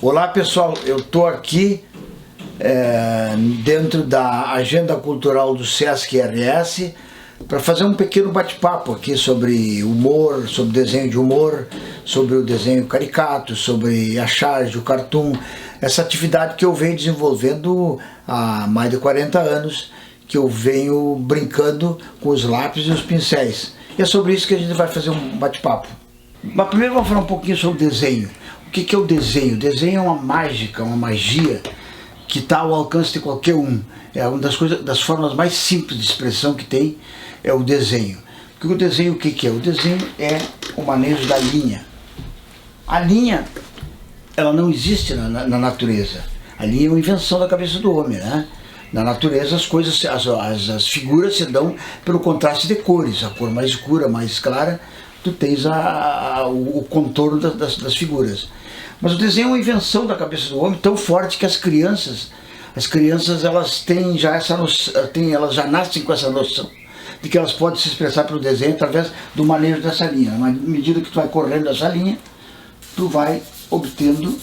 Olá pessoal, eu estou aqui dentro da agenda cultural do Sesc RS para fazer um pequeno bate-papo aqui sobre humor, sobre desenho de humor, sobre o desenho caricato, sobre a charge, o cartoon, essa atividade que eu venho desenvolvendo há mais de 40 anos, que eu venho brincando com os lápis e os pincéis. E é sobre isso que a gente vai fazer um bate-papo. Mas primeiro vamos falar um pouquinho sobre o desenho. O que é o desenho? O desenho é uma mágica, uma magia que está ao alcance de qualquer um. É uma das formas mais simples de expressão que tem, é o desenho. Porque o desenho, o que é? O desenho é o manejo da linha. A linha, ela não existe na natureza. A linha é uma invenção da cabeça do homem, né? Na natureza as coisas, as figuras se dão pelo contraste de cores. A cor mais escura, mais clara, tu tens o contorno das figuras. Mas o desenho é uma invenção da cabeça do homem tão forte que as crianças elas têm já essa noção, elas já nascem com essa noção de que elas podem se expressar pelo desenho através do manejo dessa linha. Na medida que tu vai correndo essa linha, tu vai obtendo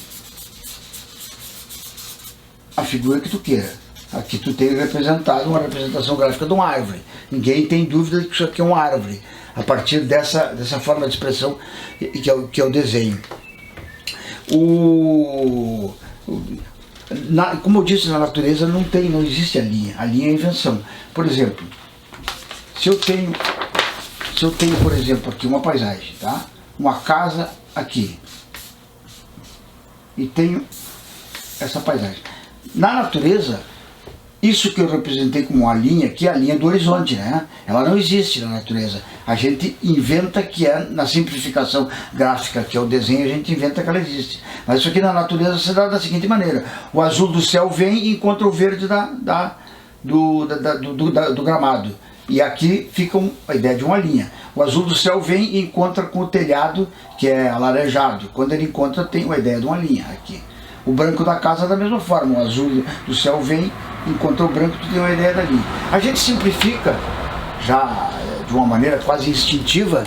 a figura que tu queira. Aqui tu tem representado uma representação gráfica de uma árvore. Ninguém tem dúvida de que isso aqui é uma árvore, a partir dessa forma de expressão que é o desenho. Como eu disse, na natureza não existe a linha é invenção. Por exemplo, se eu tenho, por exemplo, aqui uma paisagem, tá? Uma casa aqui, e tenho essa paisagem. Na natureza, isso que eu representei como uma linha aqui é a linha do horizonte, né? Ela não existe na natureza. A gente inventa que é, na simplificação gráfica, que é o desenho, a gente inventa que ela existe. Mas isso aqui na natureza se dá da seguinte maneira: o azul do céu vem e encontra o verde do gramado. E aqui fica a ideia de uma linha. O azul do céu vem e encontra com o telhado, que é alaranjado. Quando ele encontra, tem a ideia de uma linha aqui. O branco da casa da mesma forma, o azul do céu vem, enquanto o branco tu tem uma ideia da linha. A gente simplifica já de uma maneira quase instintiva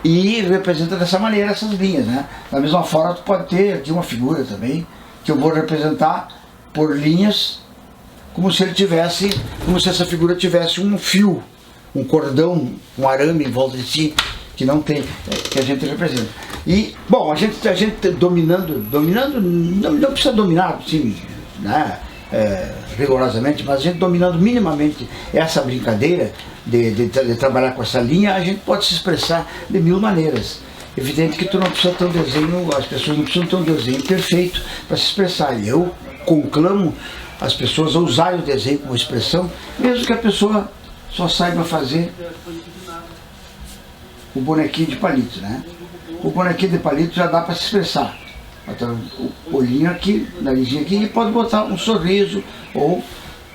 e representa dessa maneira essas linhas, né? Da mesma forma tu pode ter aqui uma figura também, que eu vou representar por linhas, como se essa figura tivesse um fio, um cordão, um arame em volta de si, que não tem, que a gente representa. E, bom, a gente dominando, não precisa dominar, sim, né, rigorosamente, mas a gente dominando minimamente essa brincadeira de trabalhar com essa linha, a gente pode se expressar de mil maneiras. Evidente que tu não precisa ter um desenho, as pessoas não precisam ter um desenho perfeito para se expressar. E eu conclamo as pessoas a usarem o desenho como expressão, mesmo que a pessoa só saiba fazer o bonequinho de palito, né? O bonequinho de palito já dá para se expressar. Bota o olhinho aqui, narizinho aqui, e pode botar um sorriso, ou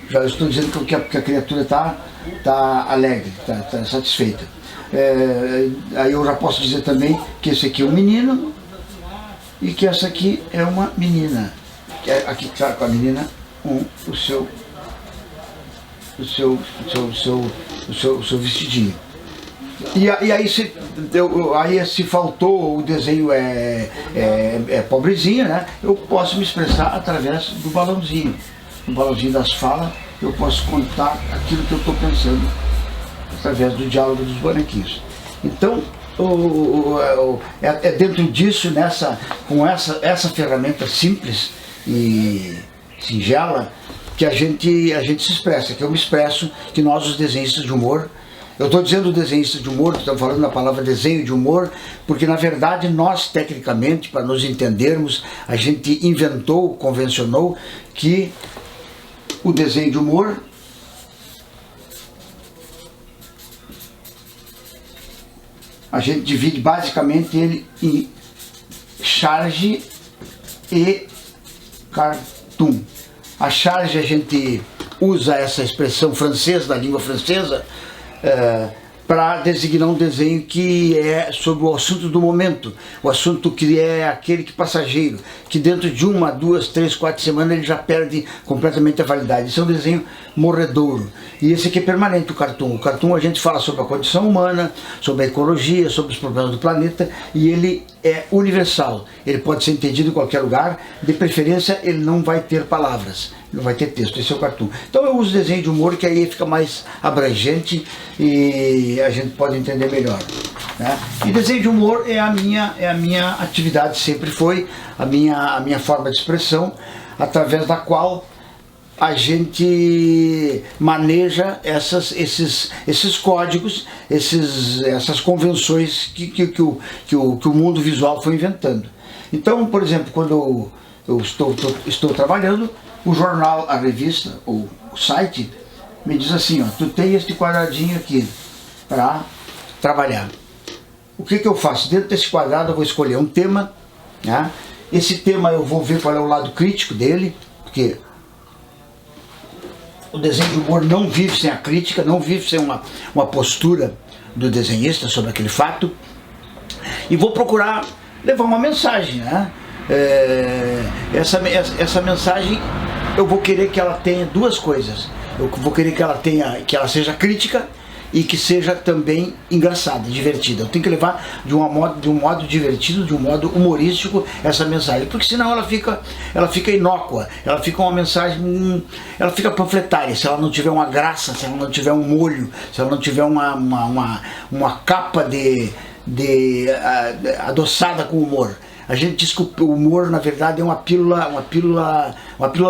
já estou dizendo que a criatura tá alegre, tá satisfeita. Aí eu já posso dizer também que esse aqui é um menino e que essa aqui é uma menina. Aqui está com a menina o seu vestidinho. E aí se faltou, o desenho é pobrezinho, né? Eu posso me expressar através do balãozinho. No balãozinho das falas, eu posso contar aquilo que eu estou pensando através do diálogo dos bonequinhos. Então, é dentro disso, com essa ferramenta simples e singela, que a gente se expressa, que eu me expresso, que nós, os desenhistas de humor, eu estou dizendo desenhista de humor, estou falando na palavra desenho de humor, porque na verdade nós, tecnicamente, para nos entendermos, a gente inventou, convencionou que o desenho de humor a gente divide basicamente ele em charge e cartoon. A charge, a gente usa essa expressão francesa, da língua francesa, para designar um desenho que é sobre o assunto do momento, o assunto que é aquele que passageiro, que dentro de 1, 2, 3, 4 semanas ele já perde completamente a validade. Esse é um desenho morredouro. E esse aqui é permanente, o cartoon. O cartoon a gente fala sobre a condição humana, sobre a ecologia, sobre os problemas do planeta, e ele é universal. Ele pode ser entendido em qualquer lugar, de preferência ele não vai ter palavras, não vai ter texto. Esse é o cartoon. Então eu uso desenho de humor, que aí fica mais abrangente e a gente pode entender melhor, né? E desenho de humor é a minha atividade, sempre foi a minha forma de expressão, através da qual a gente maneja esses códigos, essas convenções que o mundo visual foi inventando. Então, por exemplo, quando eu estou trabalhando, o jornal, a revista, ou o site, me diz assim, ó, tu tem este quadradinho aqui para trabalhar. O que eu faço? Dentro desse quadrado eu vou escolher um tema, né? Esse tema eu vou ver qual é o lado crítico dele, porque o desenho de humor não vive sem a crítica, não vive sem uma postura do desenhista sobre aquele fato. E vou procurar levar uma mensagem, né? Essa mensagem eu vou querer que ela tenha duas coisas. Eu vou querer que ela seja crítica e que seja também engraçada, divertida. Eu tenho que levar de um modo divertido, de um modo humorístico essa mensagem, porque senão ela fica inócua, ela fica uma mensagem, ela fica panfletária, se ela não tiver uma graça, se ela não tiver um molho, se ela não tiver uma capa adoçada com humor. A gente diz que o humor, na verdade, é uma pílula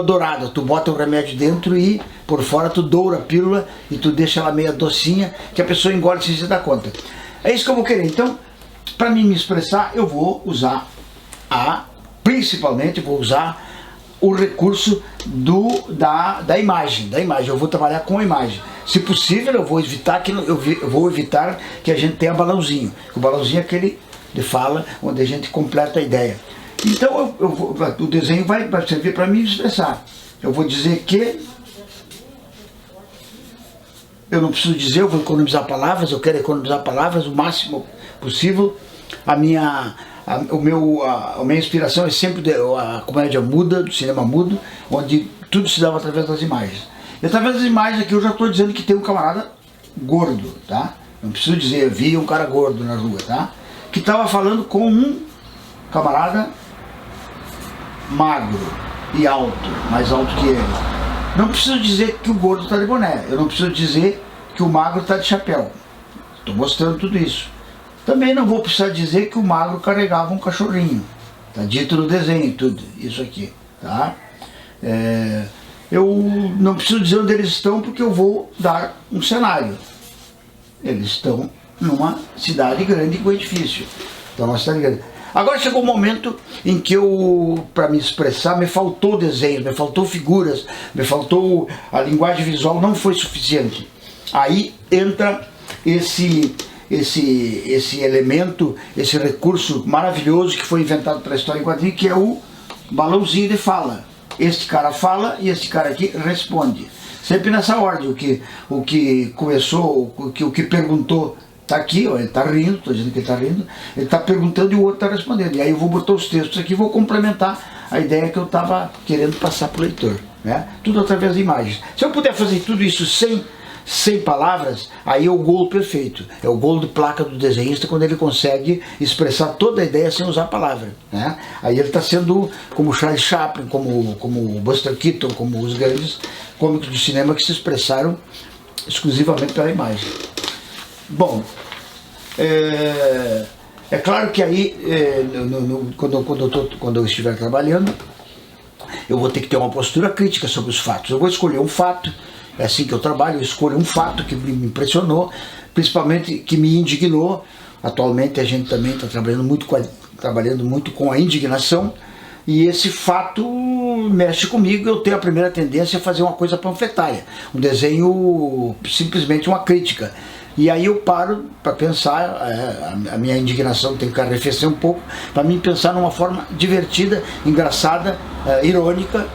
dourada. Tu bota o remédio dentro e por fora tu doura a pílula e tu deixa ela meio docinha, que a pessoa engole sem se dar conta. É isso que eu vou querer. Então, para mim me expressar, eu vou usar principalmente vou usar o recurso da imagem. Eu vou trabalhar com a imagem. Se possível, eu vou evitar que a gente tenha balãozinho. O balãozinho é aquele de fala, onde a gente completa a ideia. Então o desenho vai servir para me expressar. Eu vou dizer que eu não preciso dizer, eu vou economizar palavras, eu quero economizar palavras o máximo possível. A minha inspiração é sempre a comédia muda, do cinema mudo, onde tudo se dava através das imagens. E através das imagens aqui eu já estou dizendo que tem um camarada gordo, tá? Não preciso dizer, eu vi um cara gordo na rua, tá? Que estava falando com um camarada magro e alto, mais alto que ele. Não preciso dizer que o gordo está de boné, eu não preciso dizer que o magro está de chapéu. Estou mostrando tudo isso. Também não vou precisar dizer que o magro carregava um cachorrinho. Está dito no desenho tudo, isso aqui, tá? Eu não preciso dizer onde eles estão, porque eu vou dar um cenário. Eles estão numa cidade grande com edifício. Então, uma cidade grande. Agora chegou o momento em que para me expressar, me faltou desenho, me faltou figuras, a linguagem visual não foi suficiente. Aí entra esse elemento, esse recurso maravilhoso que foi inventado pela história em quadrinho, que é o balãozinho de fala. Este cara fala e este cara aqui responde. Sempre nessa ordem, o que começou, o que perguntou está aqui, ó, ele está rindo, estou dizendo que ele está rindo, ele está perguntando e o outro está respondendo. E aí eu vou botar os textos aqui e vou complementar a ideia que eu estava querendo passar para o leitor, né? Tudo através de imagens. Se eu puder fazer tudo isso sem palavras, aí é o golo perfeito. É o golo de placa do desenhista, quando ele consegue expressar toda a ideia sem usar a palavra, né? Aí ele está sendo como Charles Chaplin, como Buster Keaton, como os grandes cômicos do cinema que se expressaram exclusivamente pela imagem. Bom, é claro que aí, quando eu estiver trabalhando, eu vou ter que ter uma postura crítica sobre os fatos. Eu vou escolher um fato, é assim que eu trabalho, eu escolho um fato que me impressionou, principalmente que me indignou. Atualmente a gente também está trabalhando muito com a indignação, e esse fato mexe comigo. Eu tenho a primeira tendência a fazer uma coisa panfletária, um desenho, simplesmente uma crítica. E aí eu paro para pensar, a minha indignação tem que arrefecer um pouco, para mim pensar numa forma divertida, engraçada, irônica,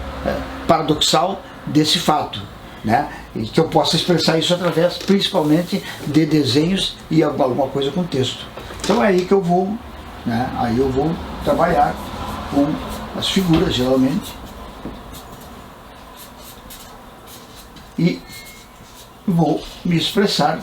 paradoxal desse fato. né? E que eu possa expressar isso através, principalmente, de desenhos e alguma coisa com texto. Então é aí que eu vou, né? Aí eu vou trabalhar com as figuras, geralmente, e vou me expressar.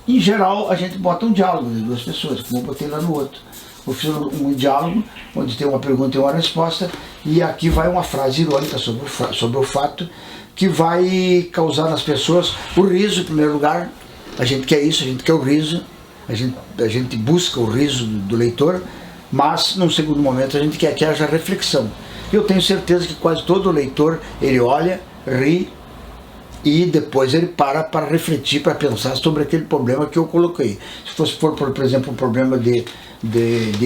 Em geral, a gente bota um diálogo de duas pessoas, como eu botei lá no outro. Eu fiz um diálogo, onde tem uma pergunta e uma resposta, e aqui vai uma frase irônica sobre o fato, que vai causar nas pessoas o riso, em primeiro lugar. A gente quer isso, a gente quer o riso, a gente busca o riso do leitor, mas, num segundo momento, a gente quer que haja reflexão. Eu tenho certeza que quase todo leitor, ele olha, ri, e depois ele para refletir, para pensar sobre aquele problema que eu coloquei. Se for, por exemplo, um problema de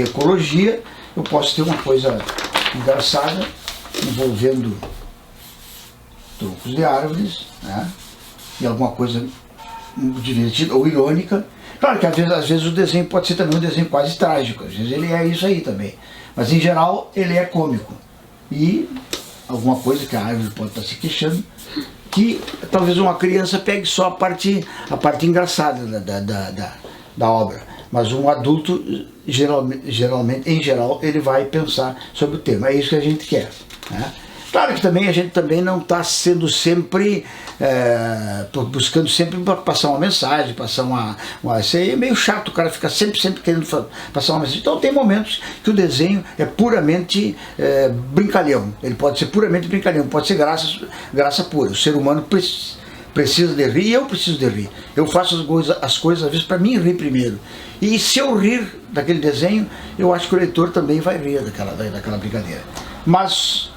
ecologia, eu posso ter uma coisa engraçada envolvendo troncos de árvores, né? E alguma coisa divertida ou irônica. Claro que às vezes o desenho pode ser também um desenho quase trágico, às vezes ele é isso aí também, mas em geral ele é cômico. E alguma coisa que a árvore pode estar se queixando, que talvez uma criança pegue só a parte engraçada da obra, mas um adulto, geralmente, em geral, ele vai pensar sobre o tema. É isso que a gente quer, né? Claro que também a gente também não está sendo sempre, buscando sempre passar uma mensagem, passar isso aí é meio chato, o cara fica sempre querendo passar uma mensagem. Então tem momentos que o desenho é puramente brincalhão, ele pode ser puramente brincalhão, pode ser graça pura. O ser humano precisa de rir e eu preciso de rir. Eu faço as coisas às vezes para mim rir primeiro. E se eu rir daquele desenho, eu acho que o leitor também vai rir daquela brincadeira. Mas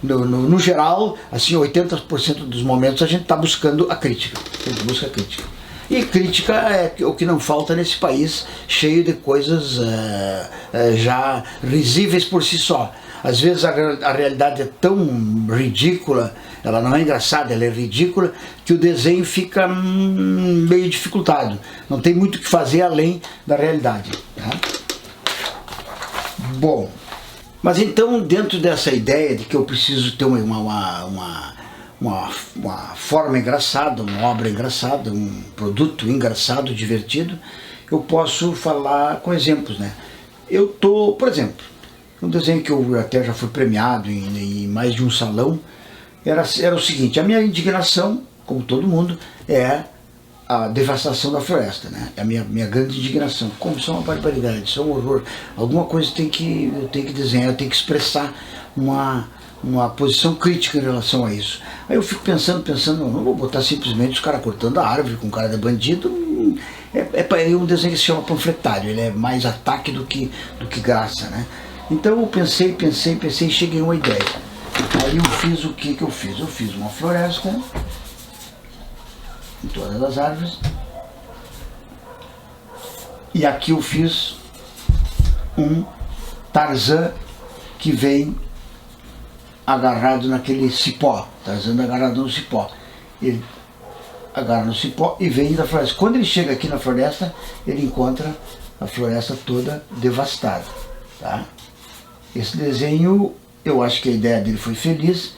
no geral, assim, 80% dos momentos a gente está buscando a crítica. A gente busca a crítica. E crítica é o que não falta nesse país, cheio de coisas já risíveis por si só. Às vezes a realidade é tão ridícula, ela não é engraçada, ela é ridícula, que o desenho fica meio dificultado. Não tem muito o que fazer além da realidade, tá? Bom, mas então, dentro dessa ideia de que eu preciso ter uma forma engraçada, uma obra engraçada, um produto engraçado, divertido, eu posso falar com exemplos, né? Por exemplo, um desenho que eu até já fui premiado em mais de um salão, era o seguinte: a minha indignação, como todo mundo, é a devastação da floresta, né? É a minha grande indignação. Como isso é uma barbaridade, isso é um horror. Alguma coisa eu tenho que desenhar, eu tenho que expressar uma posição crítica em relação a isso. Aí eu fico pensando, não vou botar simplesmente os caras cortando a árvore com cara de bandido. É um desenho que se chama panfletário, ele é mais ataque do que graça, né? Então eu pensei e cheguei a uma ideia. Aí eu fiz o que eu fiz? Eu fiz uma floresta em todas as árvores, e aqui eu fiz um Tarzan que vem agarrado naquele cipó. Tarzan agarrado no cipó. Ele agarra no cipó e vem da floresta. Quando ele chega aqui na floresta, ele encontra a floresta toda devastada, tá? Esse desenho, eu acho que a ideia dele foi feliz,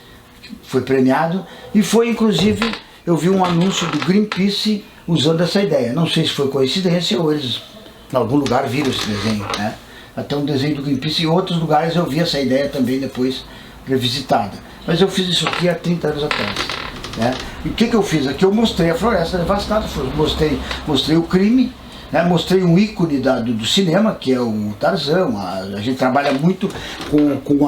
foi premiado, e foi, inclusive, eu vi um anúncio do Greenpeace usando essa ideia. Não sei se foi coincidência ou eles em algum lugar viram esse desenho, né? Até um desenho do Greenpeace, em outros lugares eu vi essa ideia também depois revisitada. Mas eu fiz isso aqui há 30 anos atrás, né? E o que eu fiz aqui? Eu mostrei a floresta devastada, mostrei o crime, né? Mostrei um ícone do cinema, que é o Tarzan. A gente trabalha muito com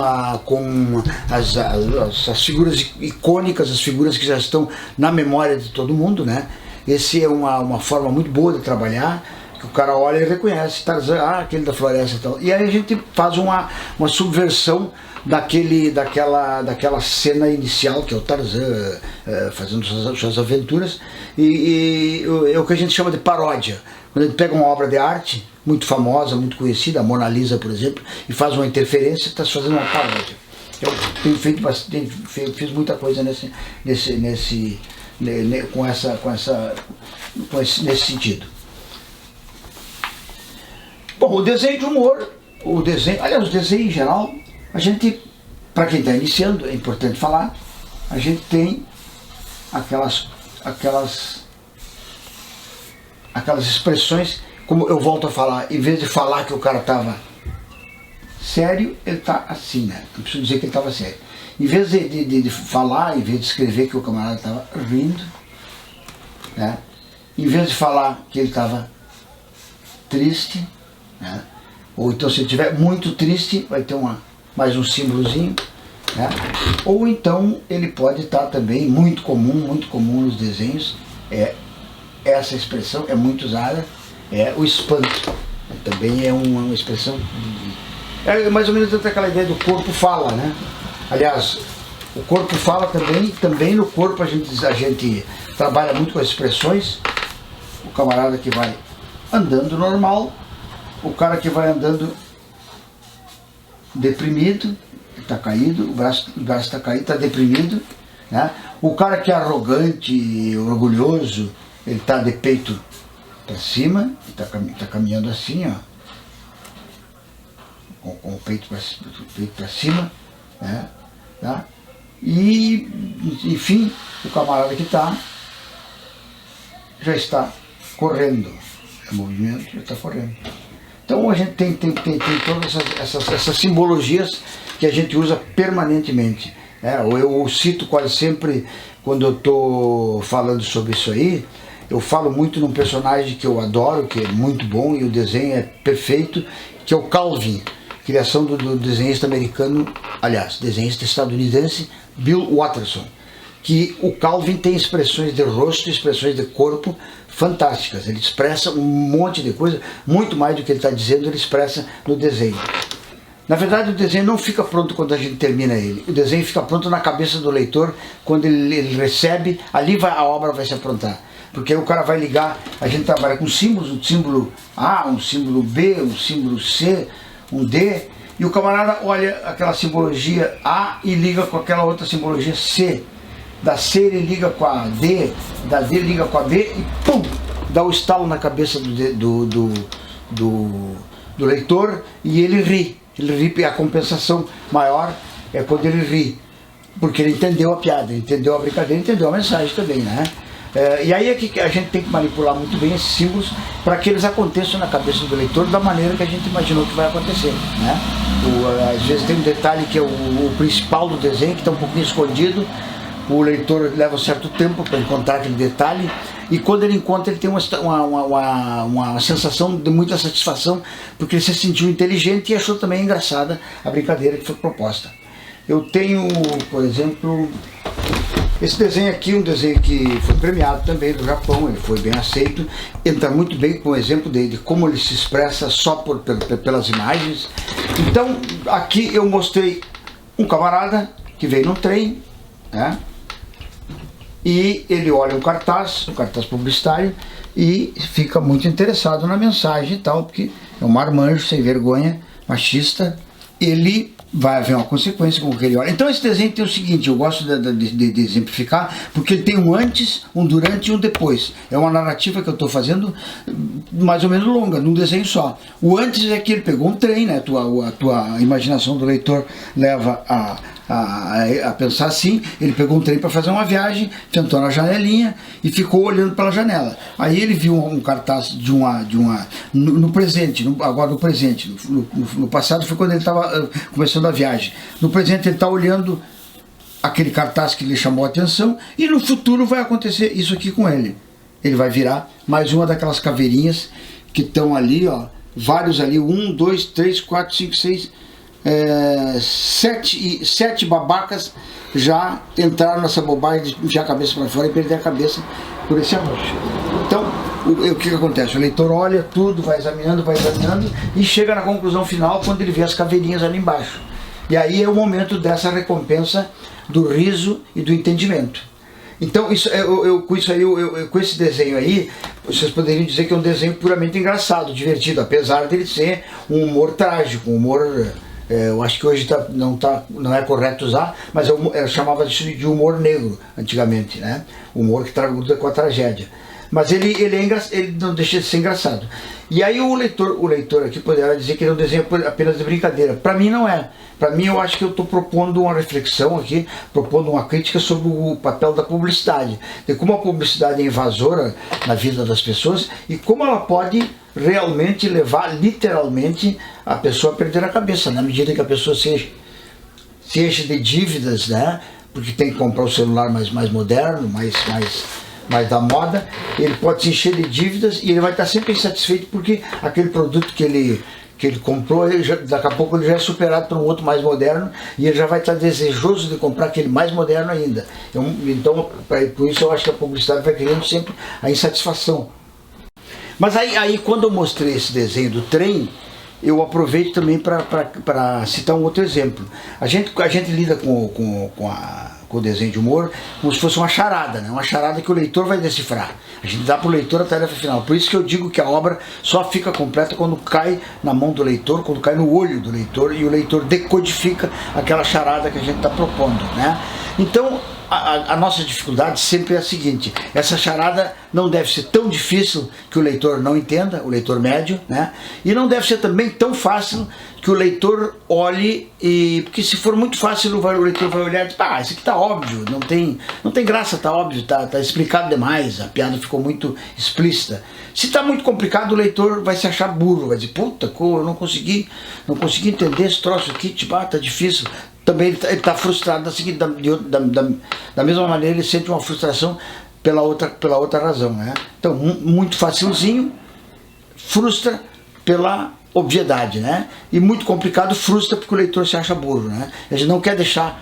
as figuras icônicas, as figuras que já estão na memória de todo mundo, né? Esse é uma forma muito boa de trabalhar, que o cara olha e reconhece Tarzan, aquele da floresta e tal. E aí a gente faz uma subversão daquela cena inicial, que é o Tarzan fazendo suas aventuras, e é o que a gente chama de paródia. Quando ele pega uma obra de arte muito famosa, muito conhecida, a Mona Lisa, por exemplo, e faz uma interferência, está fazendo uma paródia. Eu tenho feito bastante, fiz muita coisa nesse sentido. Bom, o desenho de humor, aliás, o desenho em geral, a gente Para quem está iniciando, é importante falar, a gente tem aquelas expressões, como eu volto a falar, em vez de falar que o cara estava sério, ele está assim, né? Não preciso dizer que ele estava sério. Em vez de falar, em vez de escrever que o camarada estava rindo, né? Em vez de falar que ele estava triste, né? Ou então se ele estiver muito triste, vai ter mais um símbolozinho, né? Ou então ele pode estar também, muito comum nos desenhos, essa expressão é muito usada, é o espanto. Também é uma expressão é mais ou menos aquela ideia do corpo fala, né? Aliás, o corpo fala também no corpo a gente trabalha muito com as expressões. O camarada que vai andando normal, o cara que vai andando deprimido, está caído, o braço está caído, está deprimido, né? O cara que é arrogante, orgulhoso, ele está de peito para cima, está caminhando assim, ó, com o peito para cima, né? Tá? E, enfim, o camarada que já está correndo, é movimento, já está correndo. Então a gente tem todas essas simbologias que a gente usa permanentemente, né? Eu cito quase sempre, quando eu estou falando sobre isso aí, eu falo muito num personagem que eu adoro, que é muito bom e o desenho é perfeito, que é o Calvin, criação do desenhista americano, aliás, desenhista estadunidense, Bill Watterson, que o Calvin tem expressões de rosto, expressões de corpo fantásticas. Ele expressa um monte de coisa, muito mais do que ele está dizendo, ele expressa no desenho. Na verdade, o desenho não fica pronto quando a gente termina ele. O desenho fica pronto na cabeça do leitor, quando ele recebe, ali a obra vai se aprontar. Porque aí o cara vai ligar, a gente trabalha com símbolos, um símbolo A, um símbolo B, um símbolo C, um D, e o camarada olha aquela simbologia A e liga com aquela outra simbologia C. Da C ele liga com a D, da D liga com a B e pum! Dá o estalo na cabeça do leitor e ele ri. Ele ri, e a compensação maior é quando ele ri. Porque ele entendeu a piada, entendeu a brincadeira, entendeu a mensagem também, né? E aí é que a gente tem que manipular muito bem esses símbolos para que eles aconteçam na cabeça do leitor da maneira que a gente imaginou que vai acontecer, né? Às vezes tem um detalhe que é o principal do desenho, que está um pouquinho escondido, o leitor leva um certo tempo para encontrar aquele detalhe, e quando ele encontra ele tem uma sensação de muita satisfação, porque ele se sentiu inteligente e achou também engraçada a brincadeira que foi proposta. Eu tenho, por exemplo, esse desenho aqui, um desenho que foi premiado também do Japão, ele foi bem aceito, entra muito bem com o exemplo de como ele se expressa só pelas imagens. Então, aqui eu mostrei um camarada que veio num trem, né? E ele olha um cartaz publicitário, e fica muito interessado na mensagem e tal, porque é um marmanjo sem vergonha, machista. Ele vai haver uma consequência com o que ele olha. Então esse desenho tem o seguinte, eu gosto de exemplificar, porque ele tem um antes, um durante e um depois. É uma narrativa que eu estou fazendo mais ou menos longa, num desenho só. O antes é que ele pegou um trem, né? A tua imaginação do leitor leva a pensar assim. Ele pegou um trem para fazer uma viagem, sentou na janelinha e ficou olhando pela janela. Aí ele viu um cartaz no presente, agora no presente. No passado foi quando ele estava começando a viagem. No presente ele está olhando aquele cartaz que lhe chamou a atenção, e no futuro vai acontecer isso aqui com ele. Ele vai virar mais uma daquelas caveirinhas que estão ali, ó, vários ali, 1, 2, 3, 4, 5, 6, 7 babacas já entraram nessa bobagem de enfiar a cabeça para fora e perder a cabeça por esse anúncio. Então, o que acontece? O leitor olha tudo, vai examinando e chega na conclusão final quando ele vê as caveirinhas ali embaixo. E aí é o momento dessa recompensa do riso e do entendimento. Então, com esse desenho aí, vocês poderiam dizer que é um desenho puramente engraçado, divertido, apesar dele ser um humor trágico, um humor... eu acho que hoje não é correto usar, mas eu chamava isso de humor negro antigamente, né? Humor que trabalha com a tragédia. Mas ele ele não deixa de ser engraçado. E aí o leitor aqui poderá dizer que ele é um desenho apenas de brincadeira. Para mim não é. Para mim, eu acho que eu estou propondo uma reflexão aqui, propondo uma crítica sobre o papel da publicidade, de como a publicidade é invasora na vida das pessoas e como ela pode realmente levar literalmente a pessoa a perder a cabeça, na medida que a pessoa se enche de dívidas, né? Porque tem que comprar o celular mais moderno, mais da moda, ele pode se encher de dívidas e ele vai estar sempre insatisfeito porque aquele produto que ele comprou, daqui a pouco ele já é superado por um outro mais moderno e ele já vai estar desejoso de comprar aquele mais moderno ainda. Então, por isso eu acho que a publicidade vai criando sempre a insatisfação. Mas aí quando eu mostrei esse desenho do trem, eu aproveito também para citar um outro exemplo. A gente lida com o desenho de humor como se fosse uma charada, né? Uma charada que o leitor vai decifrar. A gente dá para o leitor a tarefa final. Por isso que eu digo que a obra só fica completa quando cai na mão do leitor, quando cai no olho do leitor e o leitor decodifica aquela charada que a gente está propondo, né? Então, a nossa dificuldade sempre é a seguinte: essa charada não deve ser tão difícil que o leitor não entenda, o leitor médio, né? E não deve ser também tão fácil que o leitor olhe, porque se for muito fácil o leitor vai olhar e dizer, isso aqui tá óbvio, não tem graça, tá óbvio, tá explicado demais, a piada ficou muito explícita. Se tá muito complicado, o leitor vai se achar burro, vai dizer, puta, eu não consegui entender esse troço aqui, tipo, tá difícil. Também ele está frustrado da mesma maneira, ele sente uma frustração pela outra razão, né? Então, muito facilzinho frustra pela obviedade, né? E muito complicado frustra porque o leitor se acha burro, né? A gente não quer deixar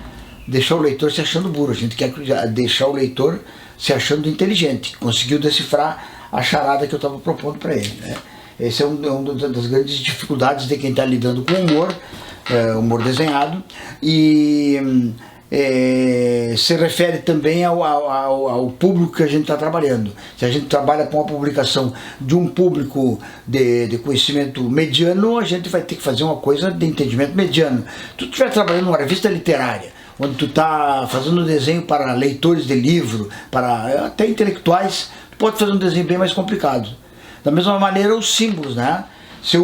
o leitor se achando burro, a gente quer deixar o leitor se achando inteligente, conseguiu decifrar a charada que eu estava propondo para ele, né? Esse é uma das grandes dificuldades de quem está lidando com humor, humor desenhado, e se refere também ao público que a gente está trabalhando. Se a gente trabalha com a publicação de um público de conhecimento mediano, a gente vai ter que fazer uma coisa de entendimento mediano. Tu estiver trabalhando numa revista literária, onde tu está fazendo desenho para leitores de livro, para até intelectuais, tu pode fazer um desenho bem mais complicado. Da mesma maneira, os símbolos, né? Se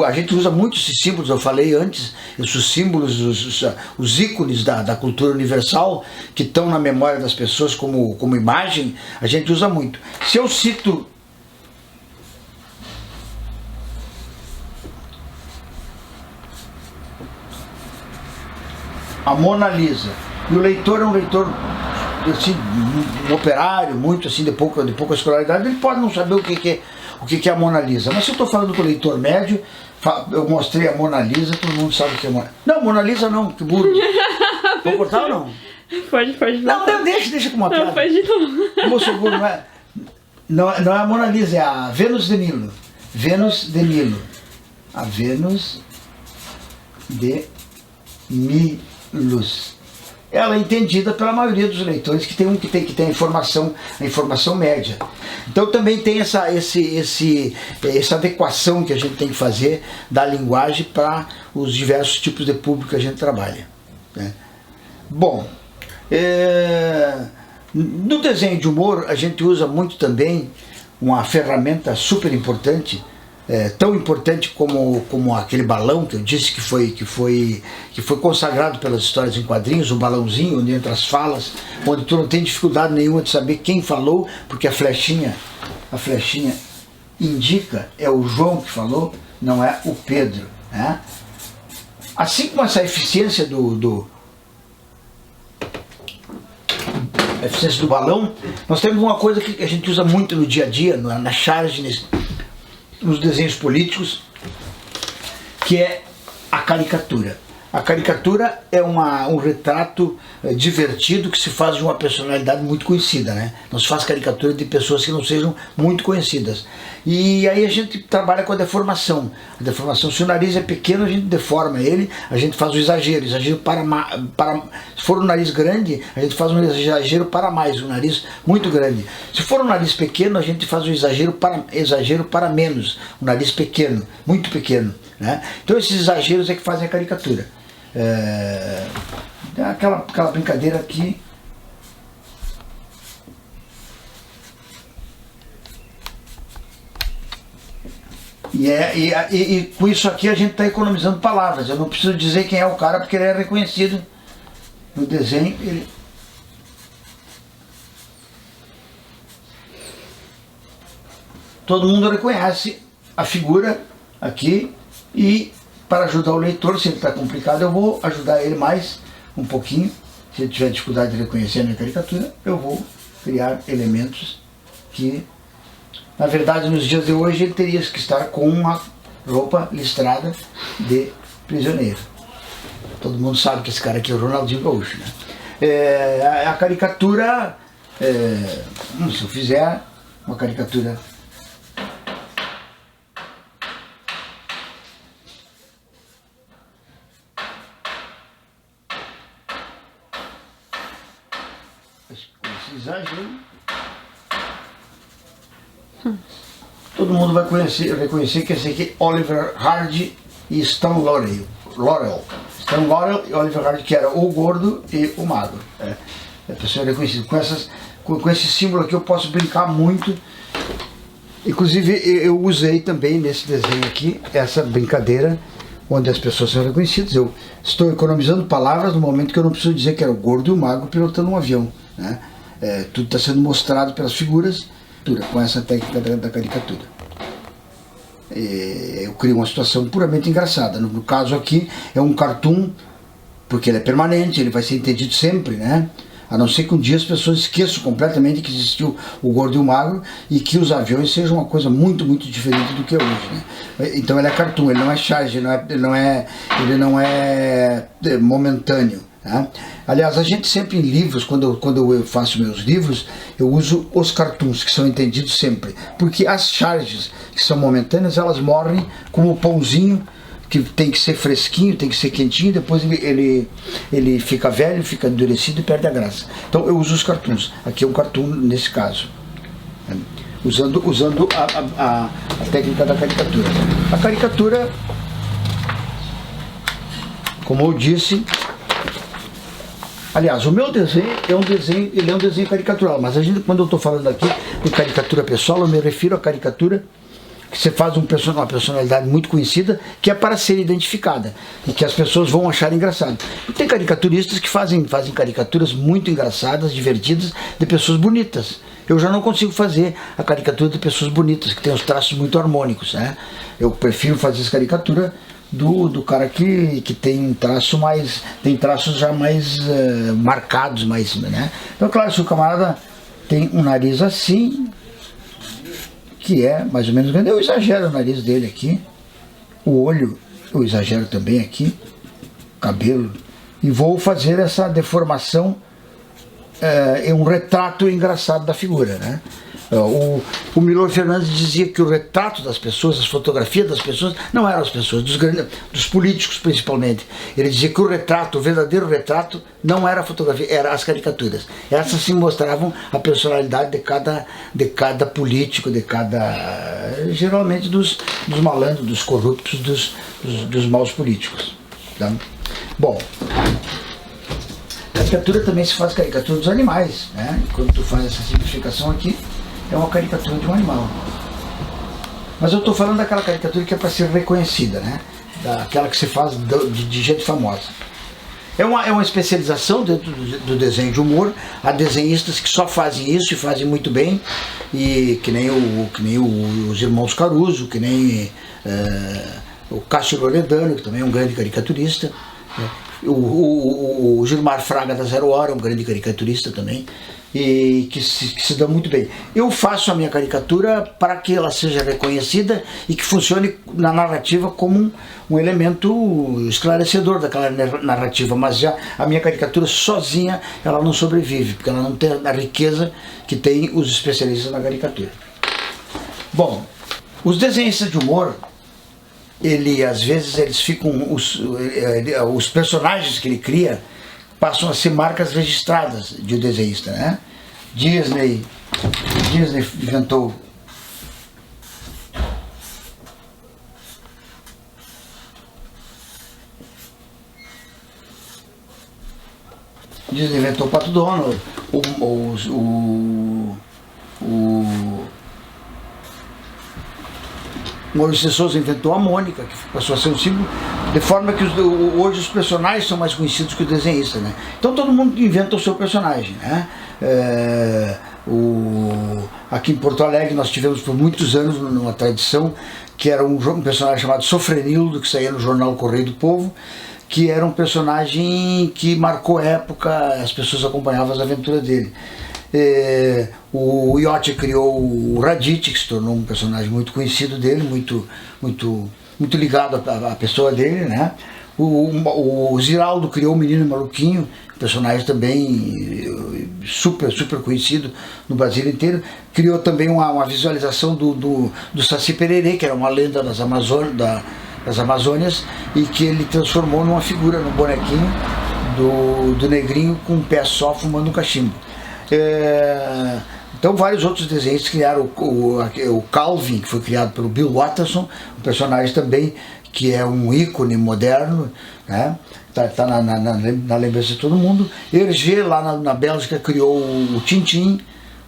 a gente usa muito esses símbolos, eu falei antes, esses símbolos, os ícones da cultura universal, que estão na memória das pessoas como imagem, a gente usa muito. Se eu cito a Mona Lisa, e o leitor é um leitor assim, um operário, muito assim, de pouca escolaridade, ele pode não saber o que é a Mona Lisa. Mas se eu estou falando com o leitor médio, eu mostrei a Mona Lisa, todo mundo sabe o que é Mona Lisa. Não, Mona Lisa não, que burro. Vou cortar ou não? Pode. Não, deixa com uma piada. Não, pode não. Moço burro, não é a Mona Lisa, é a Vênus de Milo. Vênus de Milo. A Vênus de Milos. Ela é entendida pela maioria dos leitores que tem a informação média. Então também tem essa adequação que a gente tem que fazer da linguagem para os diversos tipos de público que a gente trabalha, né? Bom, no desenho de humor a gente usa muito também uma ferramenta super importante, tão importante como aquele balão que eu disse que foi consagrado pelas histórias em quadrinhos, o balãozinho onde entra as falas, onde tu não tem dificuldade nenhuma de saber quem falou, porque a flechinha indica, é o João que falou, não é o Pedro, né? Assim como essa eficiência do balão, nós temos uma coisa que a gente usa muito no dia a dia, na charge, nos desenhos políticos, que é a caricatura. A caricatura é um retrato divertido que se faz de uma personalidade muito conhecida, né? Não se faz caricatura de pessoas que não sejam muito conhecidas. E aí a gente trabalha com a deformação. A deformação, se o nariz é pequeno, a gente deforma ele, a gente faz o exagero se for um nariz grande, a gente faz um exagero para mais, um nariz muito grande. Se for um nariz pequeno, a gente faz um exagero para menos, um nariz pequeno, muito pequeno, né? Então esses exageros é que fazem a caricatura. Aquela brincadeira aqui. E com isso aqui a gente está economizando palavras. Eu não preciso dizer quem é o cara porque ele é reconhecido no desenho. Todo mundo reconhece a figura aqui, e para ajudar o leitor, se ele está complicado, eu vou ajudar ele mais um pouquinho. Se ele tiver dificuldade de reconhecer a minha caricatura, eu vou criar elementos que, na verdade, nos dias de hoje ele teria que estar com uma roupa listrada de prisioneiro. Todo mundo sabe que esse cara aqui é o Ronaldinho Gaúcho, né? A caricatura, se eu fizer uma caricatura com esse exagero, todo mundo vai reconhecer que esse aqui é Oliver Hardy e Stan Laurel. Stan Laurel e Oliver Hardy, que era o gordo e o magro. A pessoa é reconhecida. Com esse símbolo aqui eu posso brincar muito. Inclusive eu usei também nesse desenho aqui essa brincadeira onde as pessoas são reconhecidas. Eu estou economizando palavras no momento que eu não preciso dizer que era o gordo e o magro pilotando um avião, né? Tudo está sendo mostrado pelas figuras com essa técnica da caricatura. Eu crio uma situação puramente engraçada. No caso aqui é um cartoon, porque ele é permanente, ele vai ser entendido sempre, né? A não ser que um dia as pessoas esqueçam completamente que existiu o gordo e o magro e que os aviões sejam uma coisa muito, muito diferente do que é hoje, né? Então ele é cartoon, ele não é charge, ele não é momentâneo, né? Aliás, a gente sempre em livros, quando eu faço meus livros, eu uso os cartoons, que são entendidos sempre, porque as charges que são momentâneas, elas morrem como o pãozinho, que tem que ser fresquinho, tem que ser quentinho, depois ele fica velho, fica endurecido e perde a graça. Então eu uso os cartoons. Aqui é um cartoon nesse caso, usando a técnica da caricatura. A caricatura, como eu disse, aliás, o meu desenho ele é um desenho caricatural, mas quando eu estou falando aqui de caricatura pessoal, eu me refiro à caricatura que você faz uma personalidade muito conhecida, que é para ser identificada e que as pessoas vão achar engraçado. E tem caricaturistas que fazem caricaturas muito engraçadas, divertidas, de pessoas bonitas. Eu já não consigo fazer a caricatura de pessoas bonitas, que tem os traços muito harmônicos, né? Eu prefiro fazer essa caricatura do cara que tem traços já mais marcados, né? Então, claro, se o camarada tem um nariz assim, que é mais ou menos grande, eu exagero o nariz dele aqui, o olho eu exagero também aqui, cabelo, e vou fazer essa deformação em um retrato engraçado da figura, né? O Milor Fernandes dizia que o retrato das pessoas, as fotografias das pessoas, não eram as pessoas, dos políticos principalmente. Ele dizia que o verdadeiro retrato não era a fotografia, eram as caricaturas. Essas sim mostravam a personalidade de cada político, geralmente dos malandros, dos corruptos, dos maus políticos. Tá? Bom, caricatura também se faz caricatura dos animais, né? Quando tu faz essa simplificação aqui, é uma caricatura de um animal. Mas eu estou falando daquela caricatura que é para ser reconhecida, né? Daquela que se faz de gente famosa. É uma especialização dentro do desenho de humor. Há desenhistas que só fazem isso e fazem muito bem, e que nem os irmãos Caruso, que nem o Cássio Loredano, que também é um grande caricaturista. O Gilmar Fraga da Zero Hora é um grande caricaturista também, e que se dá muito bem. Eu faço a minha caricatura para que ela seja reconhecida e que funcione na narrativa como um elemento esclarecedor daquela narrativa, mas já a minha caricatura sozinha ela não sobrevive, porque ela não tem a riqueza que tem os especialistas na caricatura. Bom, os desenhistas de humor, às vezes eles ficam, os personagens que ele cria passam a ser marcas registradas de um desenhista, né? Disney inventou o Pato Donald, Maurício de Souza inventou a Mônica, que passou a ser um símbolo, de forma que hoje os personagens são mais conhecidos que o desenhista, né? Então todo mundo inventa o seu personagem, né? Aqui em Porto Alegre nós tivemos por muitos anos uma tradição que era um personagem chamado Sofrenildo, que saía no jornal Correio do Povo, que era um personagem que marcou época, as pessoas acompanhavam as aventuras dele. O Iotti criou o Raditz, que se tornou um personagem muito conhecido dele, muito ligado à pessoa dele, né? O Ziraldo criou o Menino Maluquinho, personagem também super conhecido no Brasil inteiro. Criou também uma visualização do Saci Pererê, que era uma lenda das Amazônias, e que ele transformou numa figura, num bonequinho do negrinho com um pé só fumando um cachimbo. Então vários outros desenhos criaram o Calvin, que foi criado pelo Bill Watterson, um personagem também que é um ícone moderno, né? Tá na lembrança de todo mundo. Hergé, lá na Bélgica, criou o Tintin,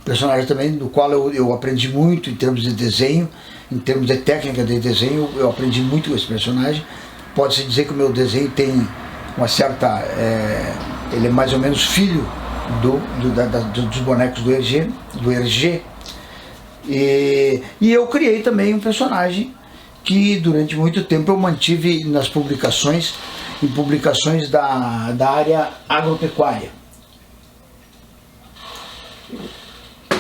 personagem também do qual eu aprendi muito em termos de desenho, em termos de técnica de desenho, eu aprendi muito com esse personagem. Pode-se dizer que o meu desenho tem uma certa... ele é mais ou menos filho dos bonecos do Hergé. E eu criei também um personagem que durante muito tempo eu mantive em publicações da área agropecuária.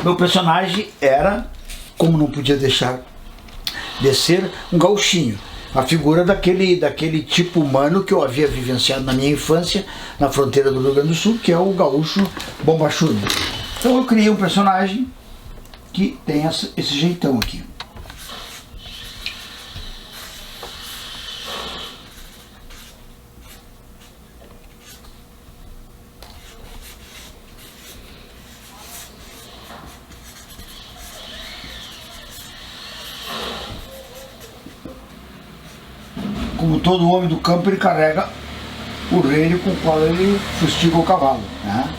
Meu personagem era, como não podia deixar de ser, um gauchinho, a figura daquele tipo humano que eu havia vivenciado na minha infância na fronteira do Rio Grande do Sul, que é o gaúcho bombachudo. Então eu criei um personagem que tem esse jeitão aqui. Como todo homem do campo, ele carrega o relho com o qual ele fustiga o cavalo, né?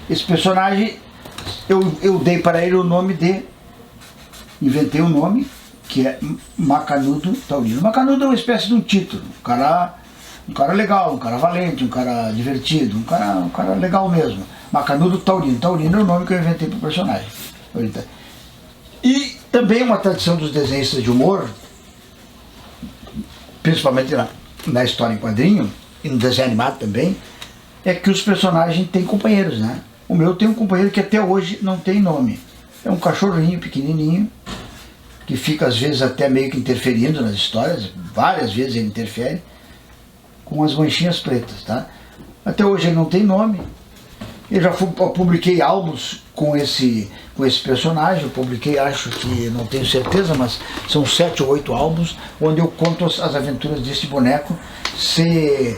Esse personagem, eu dei para ele o nome inventei um nome, que é Macanudo Taurino. Macanudo é uma espécie de um título, um cara legal, um cara valente, um cara divertido, um cara legal mesmo. Macanudo Taurino. Taurino é o nome que eu inventei para o personagem. E também uma tradição dos desenhistas de humor, principalmente na história em quadrinho, e no desenho animado também, é que os personagens têm companheiros, né? O meu tem um companheiro que até hoje não tem nome. É um cachorrinho pequenininho, que fica às vezes até meio que interferindo nas histórias, várias vezes ele interfere, com as manchinhas pretas, tá? Até hoje ele não tem nome. Eu já publiquei álbuns com esse personagem, eu publiquei, acho que, não tenho certeza, mas são 7 ou 8 álbuns, onde eu conto as aventuras desse boneco se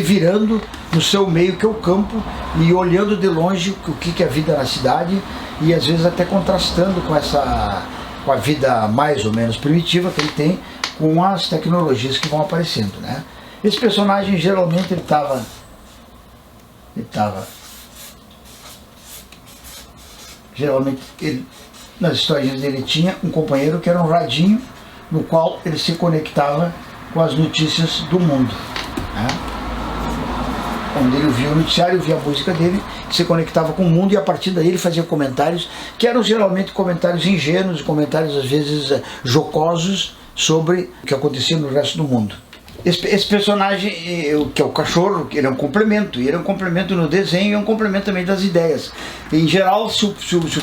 virando no seu meio, que é o campo, e olhando de longe o que é a vida na cidade, e às vezes até contrastando com a vida mais ou menos primitiva que ele tem, com as tecnologias que vão aparecendo, né? Esse personagem, geralmente, ele estava geralmente, nas historinhas dele tinha um companheiro que era um radinho, no qual ele se conectava com as notícias do mundo, né? Onde ele via o noticiário, via a música dele, se conectava com o mundo, e a partir daí ele fazia comentários, que eram geralmente comentários ingênuos, comentários às vezes jocosos, sobre o que acontecia no resto do mundo. Esse personagem, que é o cachorro, ele é um complemento, e ele é um complemento no desenho e é um complemento também das ideias. Em geral, se o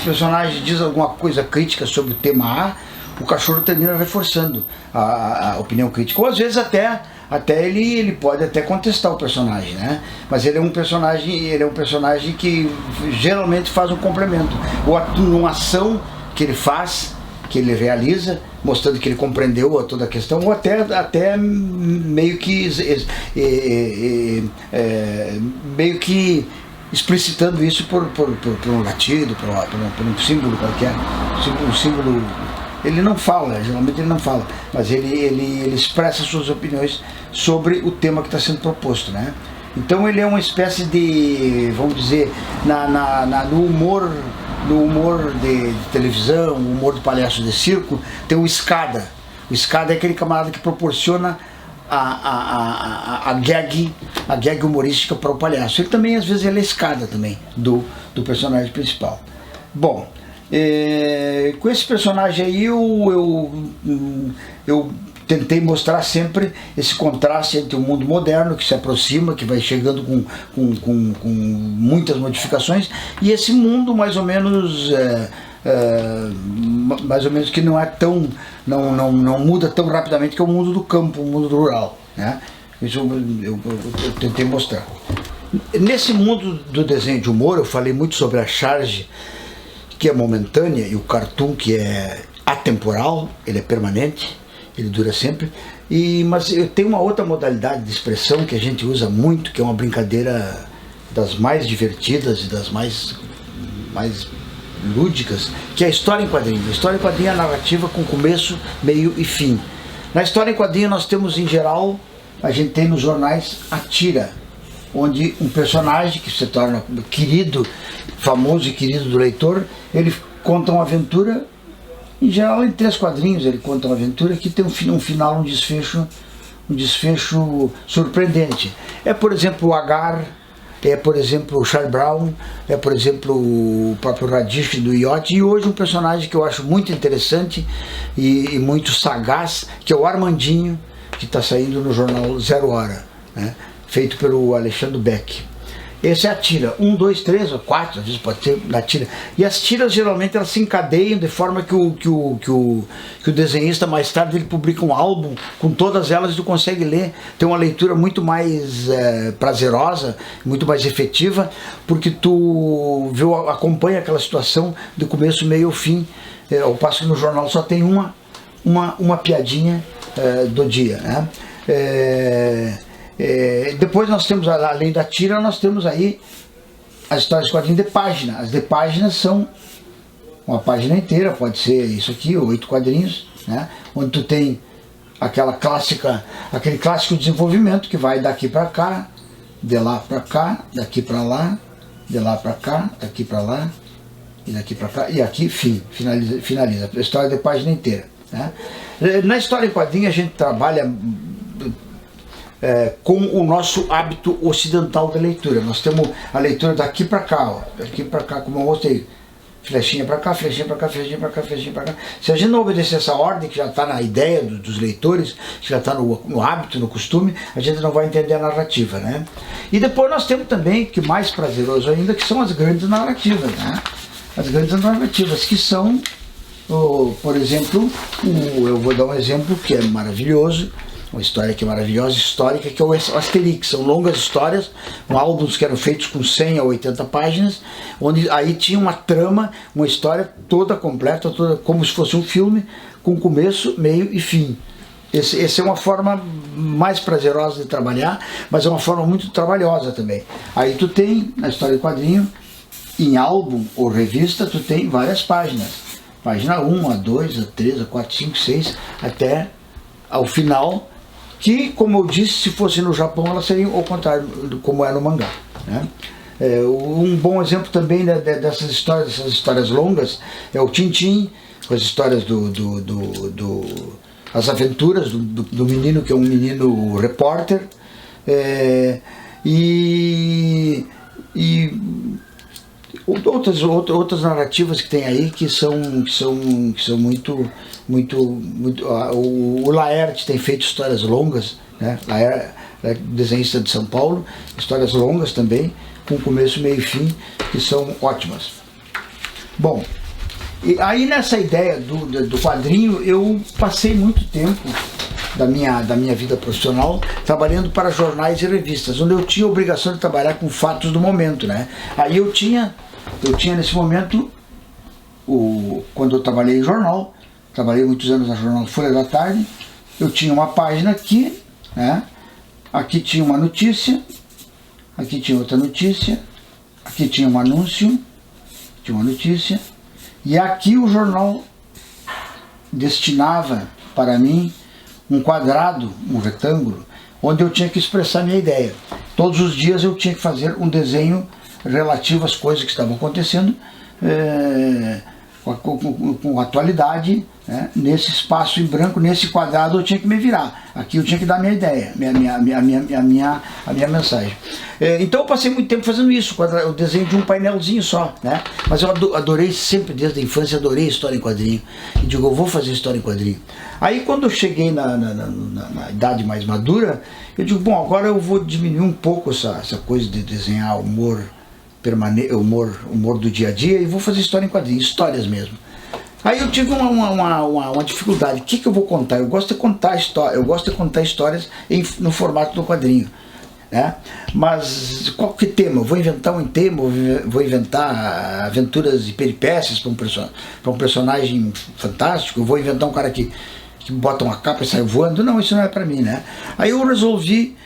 personagem diz alguma coisa crítica sobre o tema A, o cachorro termina reforçando a opinião crítica. Ou às vezes até ele pode até contestar o personagem, né? Mas ele é um personagem que geralmente faz um complemento. Ou uma ação que ele faz, que ele realiza, mostrando que ele compreendeu toda a questão, ou até meio que explicitando isso por um latido, por um símbolo qualquer, um símbolo. Ele não fala, geralmente ele não fala, mas ele expressa suas opiniões sobre o tema que está sendo proposto, né? Então ele é uma espécie de, vamos dizer, no humor no humor de televisão, o humor do palhaço de circo, tem o escada. O escada é aquele camarada que proporciona a gag humorística para o palhaço. Ele também, às vezes, ele é escada também do personagem principal. Bom, com esse personagem aí eu tentei mostrar sempre esse contraste entre o mundo moderno que se aproxima, que vai chegando com muitas modificações, e esse mundo mais ou menos que não é tão, não muda tão rapidamente, que é o mundo do campo, o mundo rural, né? Isso eu tentei mostrar. Nesse mundo do desenho de humor, eu falei muito sobre a charge, que é momentânea, e o cartoon, que é atemporal, ele é permanente, ele dura sempre. Mas eu tenho uma outra modalidade de expressão que a gente usa muito, que é uma brincadeira das mais divertidas e das mais lúdicas, que é a história em quadrinho. A história em quadrinho é a narrativa com começo, meio e fim. Na história em quadrinho nós temos, em geral, a gente tem nos jornais a tira, onde um personagem que se torna querido, famoso e querido do leitor, ele conta uma aventura, em geral em 3 quadrinhos ele conta uma aventura que tem um final, um desfecho surpreendente. É, por exemplo, o Agar, é, por exemplo, o Charlie Brown, é, por exemplo, o próprio Radish do Yacht, e hoje um personagem que eu acho muito interessante e muito sagaz, que é o Armandinho, que está saindo no jornal Zero Hora, né? Feito pelo Alexandre Beck. Essa é a tira, 1, 2, 3 ou 4, às vezes pode ser na tira. E as tiras geralmente elas se encadeiam de forma que o desenhista mais tarde ele publica um álbum com todas elas e tu consegue ler. Tem uma leitura muito mais prazerosa, muito mais efetiva, porque tu acompanha aquela situação do começo, meio ao fim. Ao passo que no jornal só tem uma piadinha do dia, né? Depois nós temos, além da tira, nós temos aí as histórias de quadrinhos de página. As de páginas são uma página inteira, pode ser isso aqui, 8 quadrinhos, né? Onde tu tem aquele clássico desenvolvimento que vai daqui para cá, de lá para cá, daqui para lá, de lá para cá, daqui para lá, e daqui para cá, e aqui finaliza a história de página inteira, né? Na história em quadrinho a gente trabalha com o nosso hábito ocidental de leitura. Nós temos a leitura daqui para cá, ó, daqui para cá, como eu mostrei, flechinha para cá, flechinha para cá, flechinha para cá, flechinha para cá. Se a gente não obedecer essa ordem, que já está na ideia dos leitores, que já está no hábito, no costume, a gente não vai entender a narrativa, né? E depois nós temos também, que mais prazeroso ainda, que são as grandes narrativas, né? As grandes narrativas, que são, por exemplo, eu vou dar um exemplo que é maravilhoso, uma história que é maravilhosa, histórica, que é o Asterix. São longas histórias, álbuns que eram feitos com 100 a 80 páginas, onde aí tinha uma trama, uma história toda completa, toda como se fosse um filme, com começo, meio e fim. Essa é uma forma mais prazerosa de trabalhar, mas é uma forma muito trabalhosa também. Aí tu tem, na história de quadrinho, em álbum ou revista, tu tem várias páginas. Página 1, a 2, a 3, a 4, 5, 6, até ao final, que, como eu disse, se fosse no Japão, elas seriam ao contrário, como é no mangá, né? Um bom exemplo também dessas histórias longas é o Tintin, com as histórias as aventuras do menino, que é um menino repórter, e outras narrativas que tem aí que são muito o Laerte tem feito histórias longas, né? Laerte é desenhista de São Paulo, histórias longas também, com começo, meio e fim, que são ótimas. Bom, e aí nessa ideia do quadrinho, eu passei muito tempo da minha vida profissional trabalhando para jornais e revistas, onde eu tinha a obrigação de trabalhar com fatos do momento, né? Aí eu tinha nesse momento, quando eu trabalhei em jornal, trabalhei muitos anos na jornal Folha da Tarde, eu tinha uma página aqui, né? Aqui tinha uma notícia, aqui tinha outra notícia, aqui tinha um anúncio, tinha uma notícia, e aqui o jornal destinava para mim um quadrado, um retângulo, onde eu tinha que expressar minha ideia. Todos os dias eu tinha que fazer um desenho relativo às coisas que estavam acontecendo com atualidade, né? Nesse espaço em branco, nesse quadrado eu tinha que me virar. Aqui eu tinha que dar a minha ideia, a minha mensagem. Então eu passei muito tempo fazendo isso, o desenho de um painelzinho só, né? Mas eu adorei sempre, desde a infância, adorei história em quadrinho. E digo, eu vou fazer história em quadrinho. Aí quando eu cheguei na idade mais madura, eu digo, bom, agora eu vou diminuir um pouco essa coisa de desenhar humor permanente, humor do dia a dia, e vou fazer história em quadrinhos, histórias mesmo. Aí eu tive uma dificuldade. O que eu vou contar? Eu gosto de contar histórias no formato do quadrinho, né? Mas qual que é o tema? Eu vou inventar um tema, vou inventar aventuras e peripécias para um personagem fantástico, eu vou inventar um cara que bota uma capa e sai voando. Não, isso não é para mim, né? Aí eu resolvi,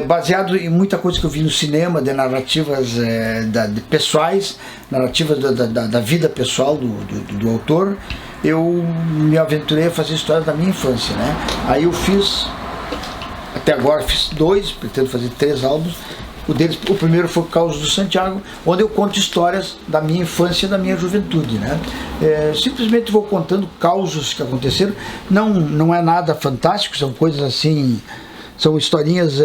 baseado em muita coisa que eu vi no cinema, de narrativas pessoais, narrativas da vida pessoal do autor, eu me aventurei a fazer histórias da minha infância, né? Aí eu fiz, até agora fiz 2, pretendo fazer 3 álbuns. O primeiro foi o Causos do Santiago, onde eu conto histórias da minha infância e da minha juventude, né? Simplesmente vou contando causos que aconteceram. Não é nada fantástico, são coisas assim, são historinhas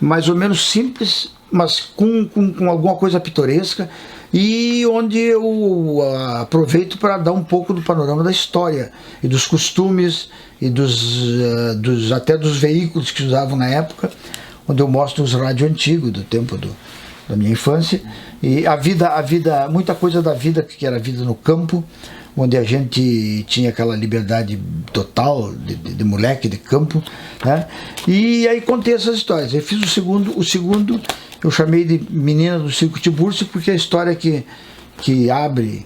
mais ou menos simples, mas com alguma coisa pitoresca, e onde eu aproveito para dar um pouco do panorama da história e dos costumes e até dos veículos que usavam na época, onde eu mostro os rádios antigos do tempo da minha infância, e muita coisa da vida, que era a vida no campo, onde a gente tinha aquela liberdade total de moleque, de campo, né? E aí contei essas histórias. Eu fiz o segundo eu chamei de Menina do Circo Tiburcio, porque a história que abre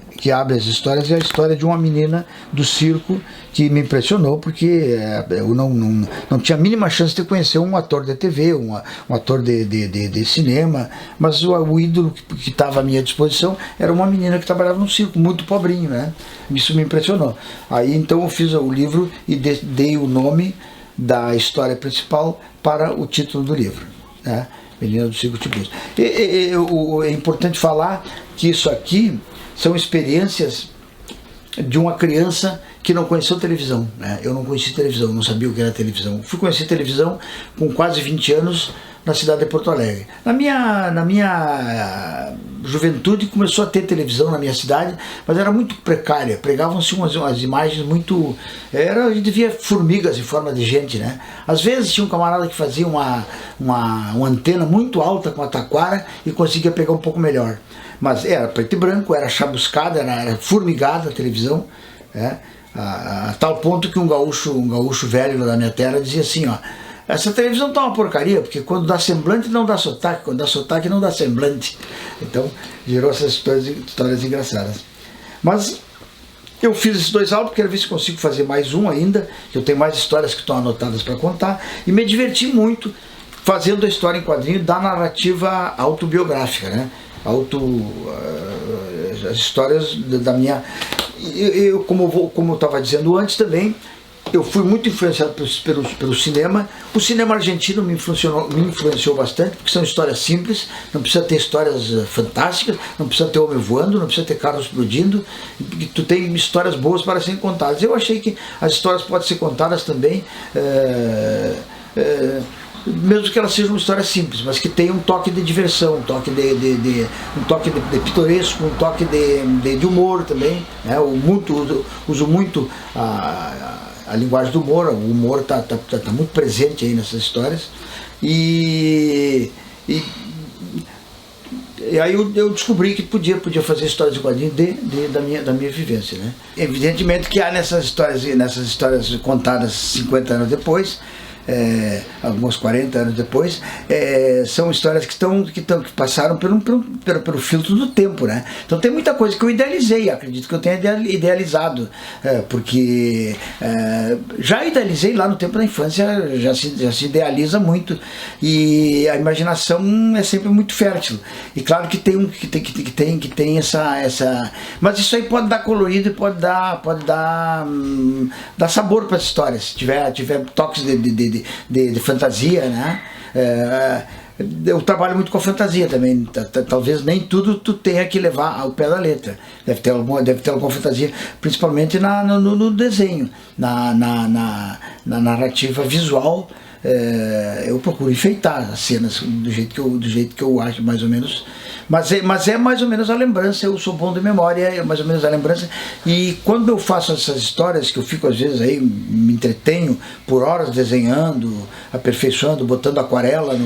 as histórias é a história de uma menina do circo que me impressionou, porque eu não tinha a mínima chance de conhecer um ator de TV, um ator de cinema, mas o ídolo que estava à minha disposição era uma menina que trabalhava no circo, muito pobrinho, né? Isso me impressionou. Aí então eu fiz o livro e dei o nome da história principal para o título do livro, né? Menina do Circo Tiburcio. É importante falar que isso aqui são experiências de uma criança que não conheceu televisão, né? Eu não conheci televisão, não sabia o que era televisão. Fui conhecer televisão com quase 20 anos na cidade de Porto Alegre. Na minha juventude começou a ter televisão na minha cidade, mas era muito precária. Pregavam-se umas imagens muito... a gente via formigas em forma de gente, né? Às vezes tinha um camarada que fazia uma antena muito alta com a taquara e conseguia pegar um pouco melhor. Mas era preto e branco, era chamuscada, era formigada a televisão, né? A tal ponto que um gaúcho velho da minha terra dizia assim, ó: essa televisão tá uma porcaria, porque quando dá semblante não dá sotaque, quando dá sotaque não dá semblante. Então gerou essas histórias engraçadas. Mas eu fiz esses 2 álbuns, quero ver se consigo fazer mais um ainda, que eu tenho mais histórias que estão anotadas para contar, e me diverti muito fazendo a história em quadrinho da narrativa autobiográfica, né? As histórias da minha... Como eu estava dizendo antes também, eu fui muito influenciado pelo cinema. O cinema argentino me influenciou bastante, porque são histórias simples, não precisa ter histórias fantásticas, não precisa ter homem voando, não precisa ter carro explodindo, tu tem histórias boas para serem contadas. Eu achei que as histórias podem ser contadas também, mesmo que elas sejam uma história simples, mas que tenha um toque de diversão, um toque de pitoresco, um toque de humor também, né? Uso muito a linguagem do humor. O humor tá muito presente aí nessas histórias, e aí eu descobri que podia fazer histórias de quadrinhos da minha vivência, né? Evidentemente que há nessas histórias contadas 50 anos depois, alguns 40 anos depois, são histórias que passaram pelo filtro do tempo, né? Então tem muita coisa que eu idealizei, acredito que eu tenha idealizado, porque já idealizei lá no tempo da infância, já se idealiza muito, e a imaginação é sempre muito fértil. E claro que tem essa, mas isso aí pode dar colorido e pode dar sabor para as histórias, se tiver toques de fantasia, né? eu trabalho muito com a fantasia também, talvez nem tudo tu tenha que levar ao pé da letra, deve ter alguma fantasia, principalmente no desenho, na narrativa visual. Eu procuro enfeitar as cenas do jeito que eu acho, mais ou menos, mas é mais ou menos a lembrança. Eu sou bom de memória, é mais ou menos a lembrança, e quando eu faço essas histórias, que eu fico às vezes aí, me entretenho por horas desenhando, aperfeiçoando, botando aquarela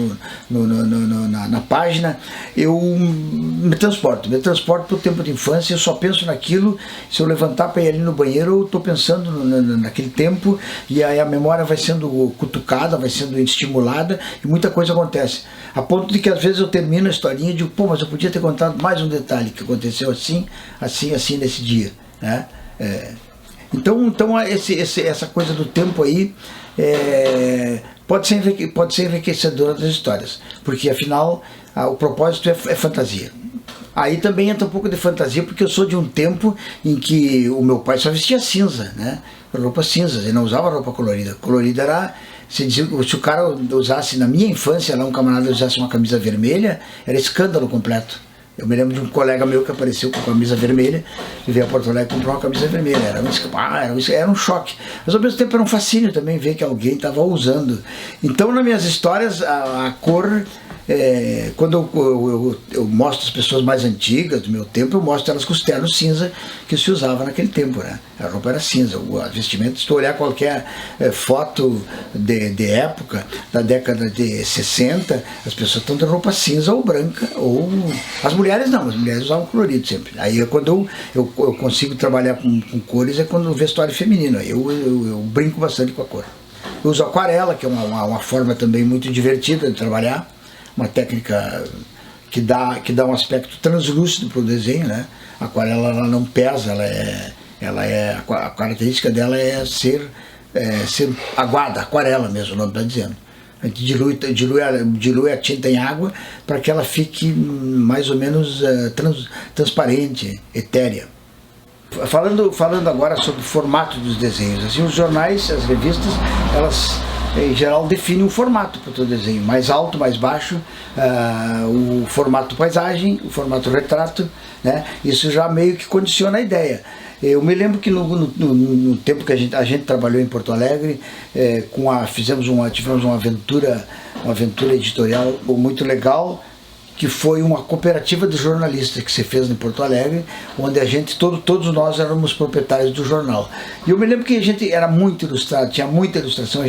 na página, eu me transporto para o tempo de infância. Eu só penso naquilo. Se eu levantar para ir ali no banheiro, eu estou pensando naquele tempo, e aí a memória vai sendo cutucada, vai sendo estimulada, e muita coisa acontece, a ponto de que às vezes eu termino a historinha e digo, pô, mas eu podia ter contado mais um detalhe que aconteceu assim nesse dia, né? Então essa coisa do tempo aí pode ser enriquecedora das histórias, porque afinal o propósito é fantasia. Aí também entra um pouco de fantasia, porque eu sou de um tempo em que o meu pai só vestia cinza, né? Roupa cinza, ele não usava roupa colorida. Colorida era, se o cara usasse, na minha infância, lá um camarada usasse uma camisa vermelha, era escândalo completo. Eu me lembro de um colega meu que apareceu com a camisa vermelha, e veio a Porto Alegre e comprou uma camisa vermelha. Era um choque. Mas ao mesmo tempo era um fascínio também ver que alguém estava usando. Então, nas minhas histórias, a cor... quando eu mostro as pessoas mais antigas do meu tempo, eu mostro elas com os ternos cinza que se usava naquele tempo, né? A roupa era cinza, a vestimenta, se tu olhar qualquer foto de época, da década de 60, as pessoas estão de roupa cinza ou branca, ou... As mulheres não, as mulheres usavam colorido sempre. Aí quando eu consigo trabalhar com cores, é quando o vestuário feminino, aí eu brinco bastante com a cor. Eu uso aquarela, que é uma forma também muito divertida de trabalhar, uma técnica que dá um aspecto translúcido para o desenho, né? A aquarela, ela não pesa, a característica dela é ser aguada, aquarela mesmo, o nome está dizendo. A gente dilui a tinta em água para que ela fique mais ou menos transparente, etérea. Falando agora sobre o formato dos desenhos, assim, os jornais, as revistas, elas em geral definem um formato para o teu desenho, mais alto, mais baixo, o formato paisagem, o formato retrato, né? Isso já meio que condiciona a ideia. Eu me lembro que no tempo que a gente trabalhou em Porto Alegre, tivemos uma aventura editorial muito legal, que foi uma cooperativa de jornalistas que se fez em Porto Alegre, onde todos nós éramos proprietários do jornal. E eu me lembro que a gente era muito ilustrado, tinha muita ilustração,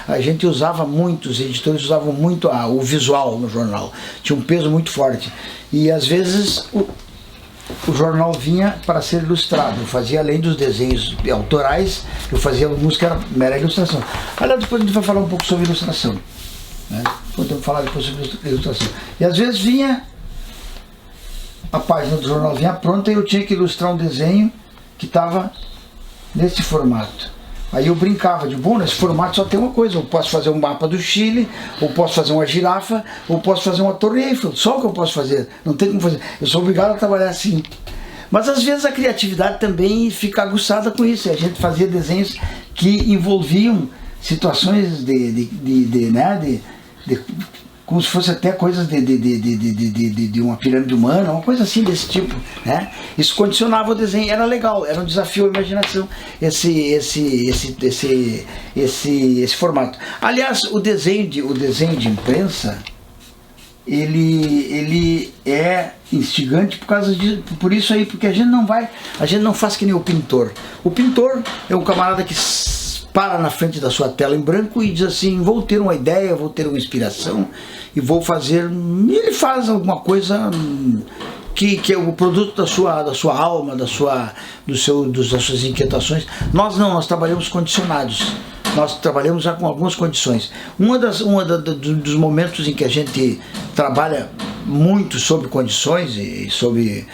a gente usava muito, os editores usavam muito o visual no jornal, tinha um peso muito forte. E às vezes o jornal vinha para ser ilustrado, eu fazia, além dos desenhos autorais, eu fazia música, era mera ilustração. Aliás, depois a gente vai falar um pouco sobre ilustração, né? Podemos falar depois sobre ilustração. E às vezes vinha, a página do jornal vinha pronta e eu tinha que ilustrar um desenho que estava nesse formato. Aí eu brincava de, bom, nesse formato só tem uma coisa, eu posso fazer um mapa do Chile, ou posso fazer uma girafa, ou posso fazer uma Torre Eiffel, só o que eu posso fazer, não tem como fazer, eu sou obrigado a trabalhar assim. Mas às vezes a criatividade também fica aguçada com isso, a gente fazia desenhos que envolviam situações como se fosse até coisas de uma pirâmide humana, uma coisa assim desse tipo, né? Isso condicionava o desenho, era legal, era um desafio à imaginação, esse formato. Aliás, o desenho de imprensa, ele é instigante por isso aí, porque a gente não faz que nem o pintor. O pintor é um camarada que para na frente da sua tela em branco e diz assim, vou ter uma ideia, vou ter uma inspiração e vou fazer... Ele faz alguma coisa que é o produto da sua alma, das suas inquietações. Nós não, nós trabalhamos condicionados. Nós trabalhamos já com algumas condições. Dos momentos em que a gente trabalha muito sobre condições e sobre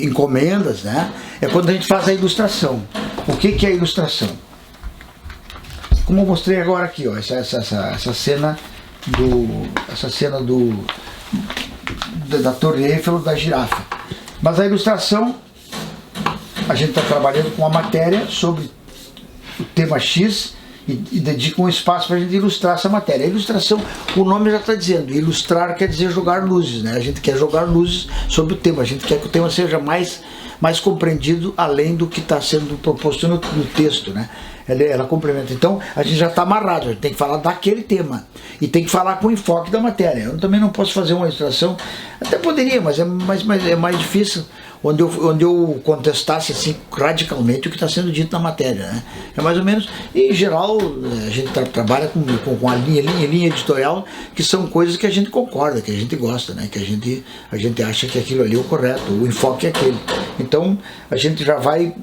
encomendas, né? É quando a gente faz a ilustração. O que é a ilustração? Como eu mostrei agora aqui, ó, essa cena da Torre Eiffel, da girafa. Mas a ilustração, a gente está trabalhando com uma matéria sobre o tema X e dedicam um espaço para a gente ilustrar essa matéria. A ilustração, o nome já está dizendo, ilustrar quer dizer jogar luzes, né? A gente quer jogar luzes sobre o tema, a gente quer que o tema seja mais compreendido além do que está sendo proposto no texto, né? Ela complementa. Então a gente já está amarrado, a gente tem que falar daquele tema e tem que falar com o enfoque da matéria. Eu também não posso fazer uma ilustração, até poderia, mas é mais difícil onde eu contestasse assim radicalmente o que está sendo dito na matéria, né? É mais ou menos, e, em geral a gente trabalha com a linha editorial, que são coisas que a gente concorda, que a gente gosta, né? Que a gente acha que aquilo ali é o correto, o enfoque é aquele. Então a gente já vai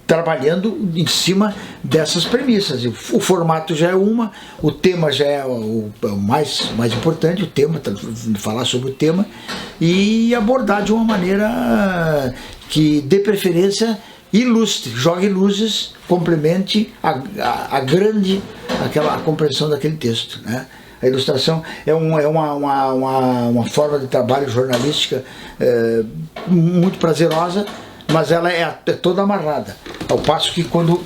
trabalhando em cima dessas premissas. O formato já é uma, o tema já é o mais importante, o tema, falar sobre o tema e abordar de uma maneira que dê preferência, ilustre, jogue luzes, complemente a compreensão daquele texto, né? A ilustração é uma forma de trabalho jornalística muito prazerosa, mas ela é toda amarrada. Ao passo que quando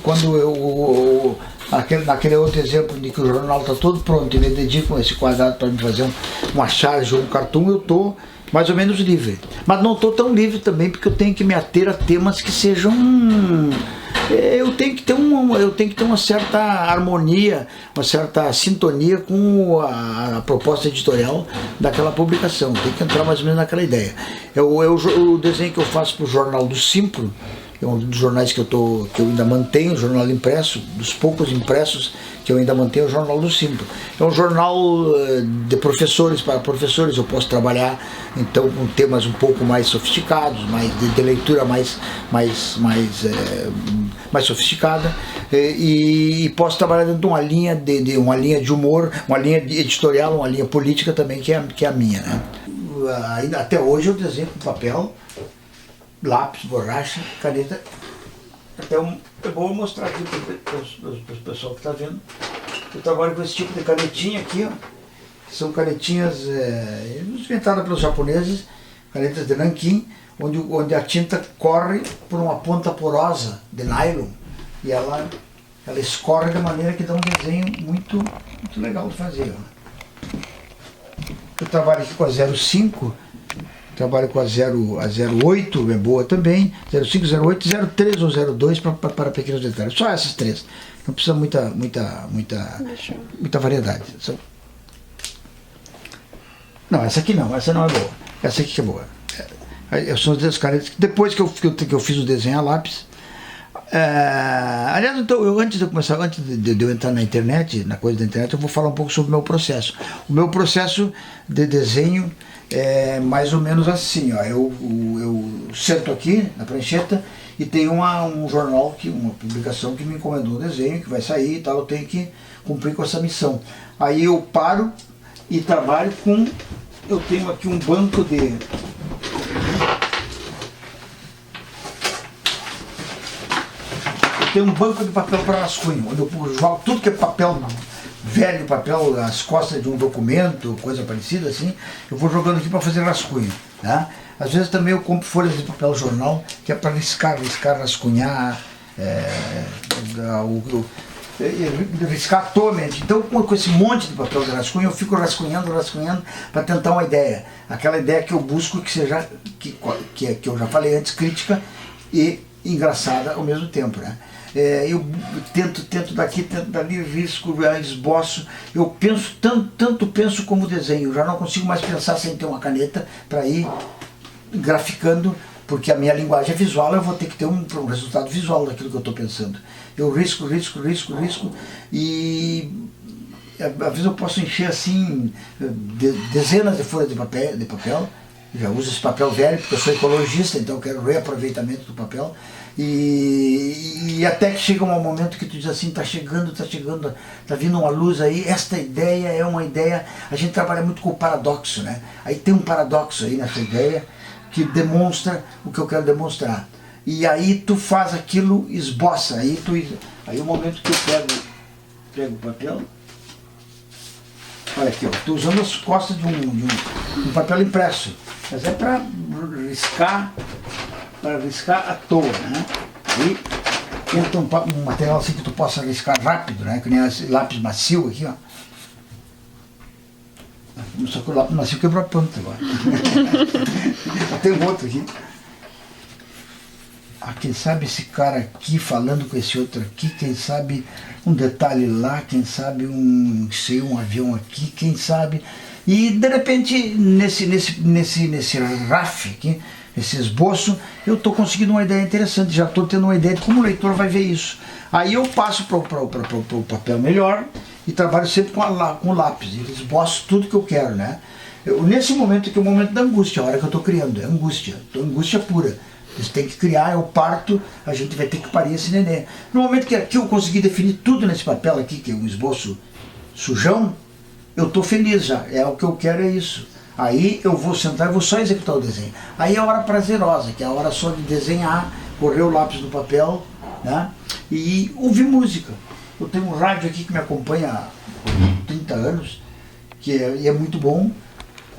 naquele outro exemplo de que o jornal está todo pronto e me dedico a esse quadrado para me fazer uma charge ou um cartoon, eu estou mais ou menos livre. Mas não estou tão livre também, porque eu tenho que me ater a temas que sejam... Eu tenho que ter uma certa harmonia, uma certa sintonia com a proposta editorial daquela publicação. Tem que entrar mais ou menos naquela ideia. O desenho que eu faço para o Jornal do Simpro, é um dos jornais que eu ainda mantenho, o jornal impresso, dos poucos impressos que eu ainda mantenho, o Jornal do Simpro. É um jornal de professores, para professores. Eu posso trabalhar então com temas um pouco mais sofisticados, de leitura mais sofisticada, e posso trabalhar dentro de uma linha uma linha de humor, uma linha editorial, uma linha política também, que é a minha, né? Até hoje eu desenho com papel, lápis, borracha, caneta. É bom mostrar aqui para o pessoal que está vendo. Eu trabalho com esse tipo de canetinha aqui, ó, que são canetinhas inventadas pelos japoneses, canetas de nanquim, onde a tinta corre por uma ponta porosa de nylon e ela escorre de maneira que dá um desenho muito legal de fazer. Ó. Eu trabalho aqui com a 05, trabalho com a 08, é boa também, 05, 08, 03 ou 02 para pequenos detalhes. Só essas três. Não precisa muita variedade. Não, essa aqui não, essa não é boa. Essa aqui que é boa. São as canetas que depois que eu fiz o desenho a lápis. Aliás, então, antes de eu entrar na internet, na coisa da internet, eu vou falar um pouco sobre o meu processo. O meu processo de desenho é mais ou menos assim, ó. Eu sento aqui na prancheta e tem um jornal, uma publicação que me encomendou um desenho que vai sair e tal, eu tenho que cumprir com essa missão. Aí eu paro e trabalho com... Eu tenho aqui um banco de... Tem um banco de papel para rascunho, onde eu jogo tudo que é papel velho, papel, as costas de um documento, coisa parecida assim, eu vou jogando aqui para fazer rascunho, tá? Às vezes também eu compro folhas de papel jornal, que é para riscar, rascunhar, riscar atualmente. Então com esse monte de papel de rascunho, eu fico rascunhando para tentar uma ideia. Aquela ideia que eu busco que seja, que eu já falei antes, crítica e engraçada ao mesmo tempo, né? Eu tento daqui, tento dali, risco, esboço. Eu penso, tanto penso como desenho. Eu já não consigo mais pensar sem ter uma caneta para ir graficando, porque a minha linguagem é visual, eu vou ter que ter um resultado visual daquilo que eu estou pensando. Eu risco, e às vezes eu posso encher assim dezenas de folhas de papel. Já uso esse papel velho, porque eu sou ecologista, então eu quero reaproveitamento do papel. E até que chega um momento que tu diz assim, tá chegando, tá vindo uma luz aí, esta ideia é uma ideia, a gente trabalha muito com o paradoxo, né? Aí tem um paradoxo aí nessa ideia que demonstra o que eu quero demonstrar. E aí tu faz aquilo, esboça, aí o momento que eu pego o papel, olha aqui, ó, estou usando as costas de um papel impresso, mas é para riscar à toa, né? Aí entra um material assim que tu possa riscar rápido, né? Que nem esse lápis macio aqui, ó. Só que o lápis macio quebrou a ponta agora. Tem um outro aqui. Ah, quem sabe esse cara aqui falando com esse outro aqui, quem sabe um detalhe lá, quem sabe um avião aqui, quem sabe... E de repente, nesse RAF aqui, esse esboço, eu estou conseguindo uma ideia interessante, já estou tendo uma ideia de como o leitor vai ver isso. Aí eu passo para o papel melhor e trabalho sempre com o lápis, e esboço tudo que eu quero, né? Nesse momento aqui é o momento da angústia, a hora que eu estou criando, é angústia pura. Você tem que criar, eu parto, a gente vai ter que parir esse neném. No momento que aqui eu consegui definir tudo nesse papel aqui, que é um esboço sujão, eu estou feliz já, o que eu quero é isso. Aí eu vou sentar e vou só executar o desenho. Aí é a hora prazerosa, que é a hora só de desenhar, correr o lápis no papel, né? E ouvir música. Eu tenho um rádio aqui que me acompanha há 30 anos, e é muito bom.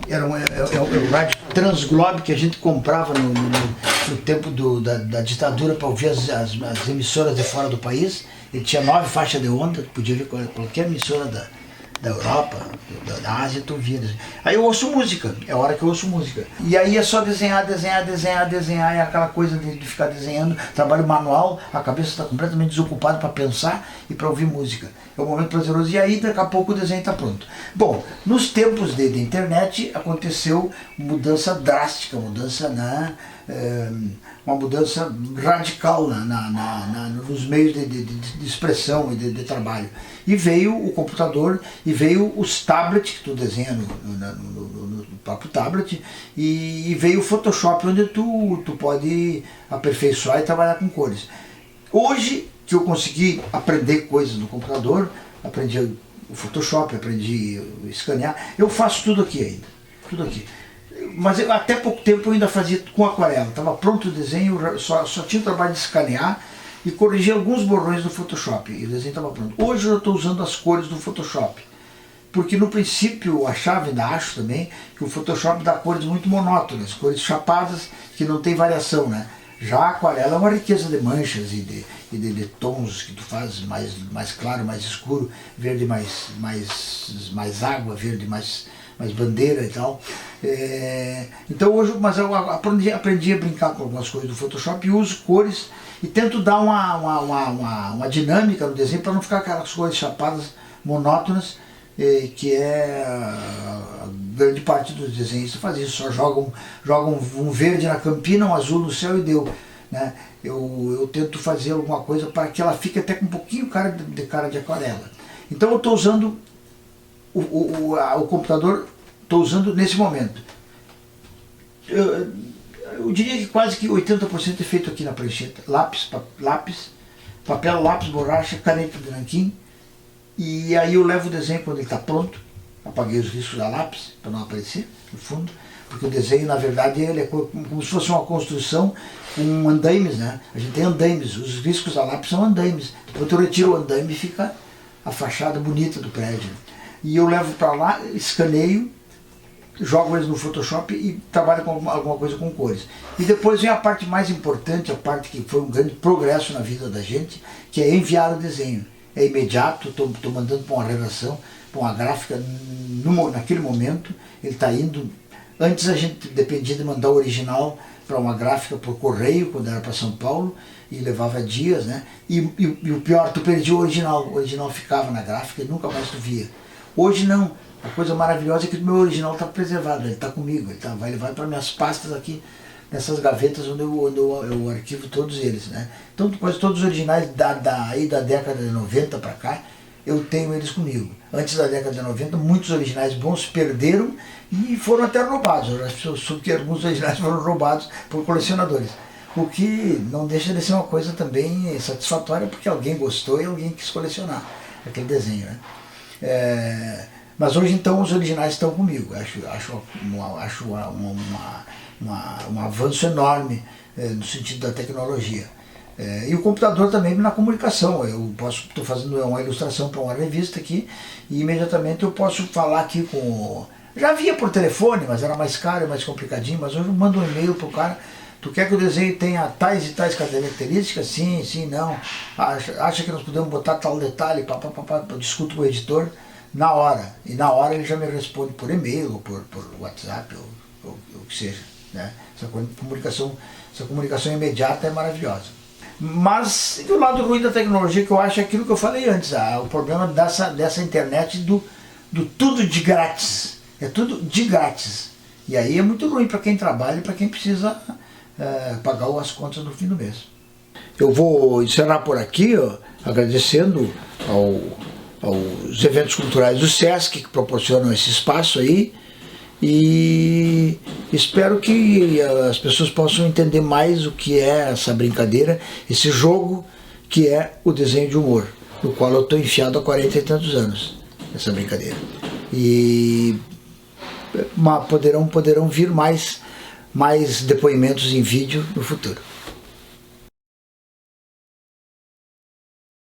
É o rádio Transglobe que a gente comprava no tempo da ditadura para ouvir as emissoras de fora do país. Ele tinha 9 faixas de onda, podia ver qualquer emissora da Europa, da Ásia, tu via. Aí eu ouço música, é a hora que eu ouço música. E aí é só desenhar, é aquela coisa de ficar desenhando, trabalho manual, a cabeça está completamente desocupada para pensar e para ouvir música. É um momento prazeroso, e aí daqui a pouco o desenho está pronto. Bom, nos tempos de internet aconteceu mudança drástica, uma mudança radical nos meios de expressão e de trabalho. E veio o computador, e veio os tablets, que tu desenha no próprio tablet, e veio o Photoshop, onde tu pode aperfeiçoar e trabalhar com cores. Hoje que eu consegui aprender coisas no computador, aprendi o Photoshop, aprendi a escanear, eu faço tudo aqui ainda, tudo aqui. Mas até pouco tempo eu ainda fazia com aquarela, estava pronto o desenho, só tinha o trabalho de escanear e corrigir alguns borrões do Photoshop, e o desenho estava pronto. Hoje eu estou usando as cores do Photoshop, porque no princípio eu achava, ainda acho também, que o Photoshop dá cores muito monótonas, cores chapadas, que não tem variação, né? Já a aquarela é uma riqueza de manchas e de tons que tu faz mais claro, mais escuro, verde mais água, verde mais bandeira e tal. Então hoje, mas eu aprendi a brincar com algumas coisas do Photoshop e uso cores e tento dar uma dinâmica no desenho para não ficar aquelas cores chapadas, monótonas, que é a grande parte dos desenhistas faz isso, só jogam um verde na campina, um azul no céu e deu, né? Eu tento fazer alguma coisa para que ela fique até com um pouquinho cara de aquarela. Então eu estou usando o computador, estou usando nesse momento. Eu diria que quase que 80% é feito aqui na prancheta, papel, lápis, borracha, caneta de nanquim. E aí eu levo o desenho quando ele está pronto, apaguei os riscos a lápis para não aparecer no fundo, porque o desenho na verdade ele é como se fosse uma construção com andaimes, né? A gente tem andaimes, os riscos a lápis são andaimes, depois eu retiro o andaime e fica a fachada bonita do prédio. E eu levo para lá, escaneio, jogo eles no Photoshop e trabalho com alguma coisa com cores. E depois vem a parte mais importante, a parte que foi um grande progresso na vida da gente, que é enviar o desenho. É imediato, estou mandando para uma redação, para uma gráfica, naquele momento, ele está indo. Antes a gente dependia de mandar o original para uma gráfica por correio, quando era para São Paulo, e levava dias, né? E o pior, tu perdia o original ficava na gráfica e nunca mais tu via. Hoje não, a coisa maravilhosa é que o meu original está preservado, ele está comigo, ele vai levar para minhas pastas aqui, nessas gavetas onde eu arquivo todos eles, né? Então quase todos os originais da década de 90 para cá, eu tenho eles comigo. Antes da década de 90, muitos originais bons perderam e foram até roubados. As pessoas soube que alguns originais foram roubados por colecionadores. O que não deixa de ser uma coisa também satisfatória, porque alguém gostou e alguém quis colecionar aquele desenho, né? Mas hoje então os originais estão comigo. Acho um avanço enorme no sentido da tecnologia. E o computador também na comunicação. Estou fazendo uma ilustração para uma revista aqui e imediatamente eu posso falar aqui com... Já via por telefone, mas era mais caro, mais complicadinho, mas hoje eu mando um e-mail para o cara Tu quer que o desenho tenha tais e tais características? Sim, sim, não. Acha que nós podemos botar tal detalhe? Eu discuto com o editor na hora. E na hora ele já me responde por e-mail, ou por WhatsApp, ou o que seja. Né? Essa comunicação imediata é maravilhosa. Mas o lado ruim da tecnologia, que eu acho, é aquilo que eu falei antes, o problema dessa internet do tudo de grátis. É tudo de grátis. E aí é muito ruim para quem trabalha e para quem precisa pagar as contas no fim do mês. Eu vou encerrar por aqui, ó, agradecendo aos eventos culturais do Sesc que proporcionam esse espaço aí, e espero que as pessoas possam entender mais o que é essa brincadeira, esse jogo que é o desenho de humor, no qual eu estou enfiado há 40 e tantos anos, essa brincadeira. E poderão vir mais depoimentos em vídeo no futuro.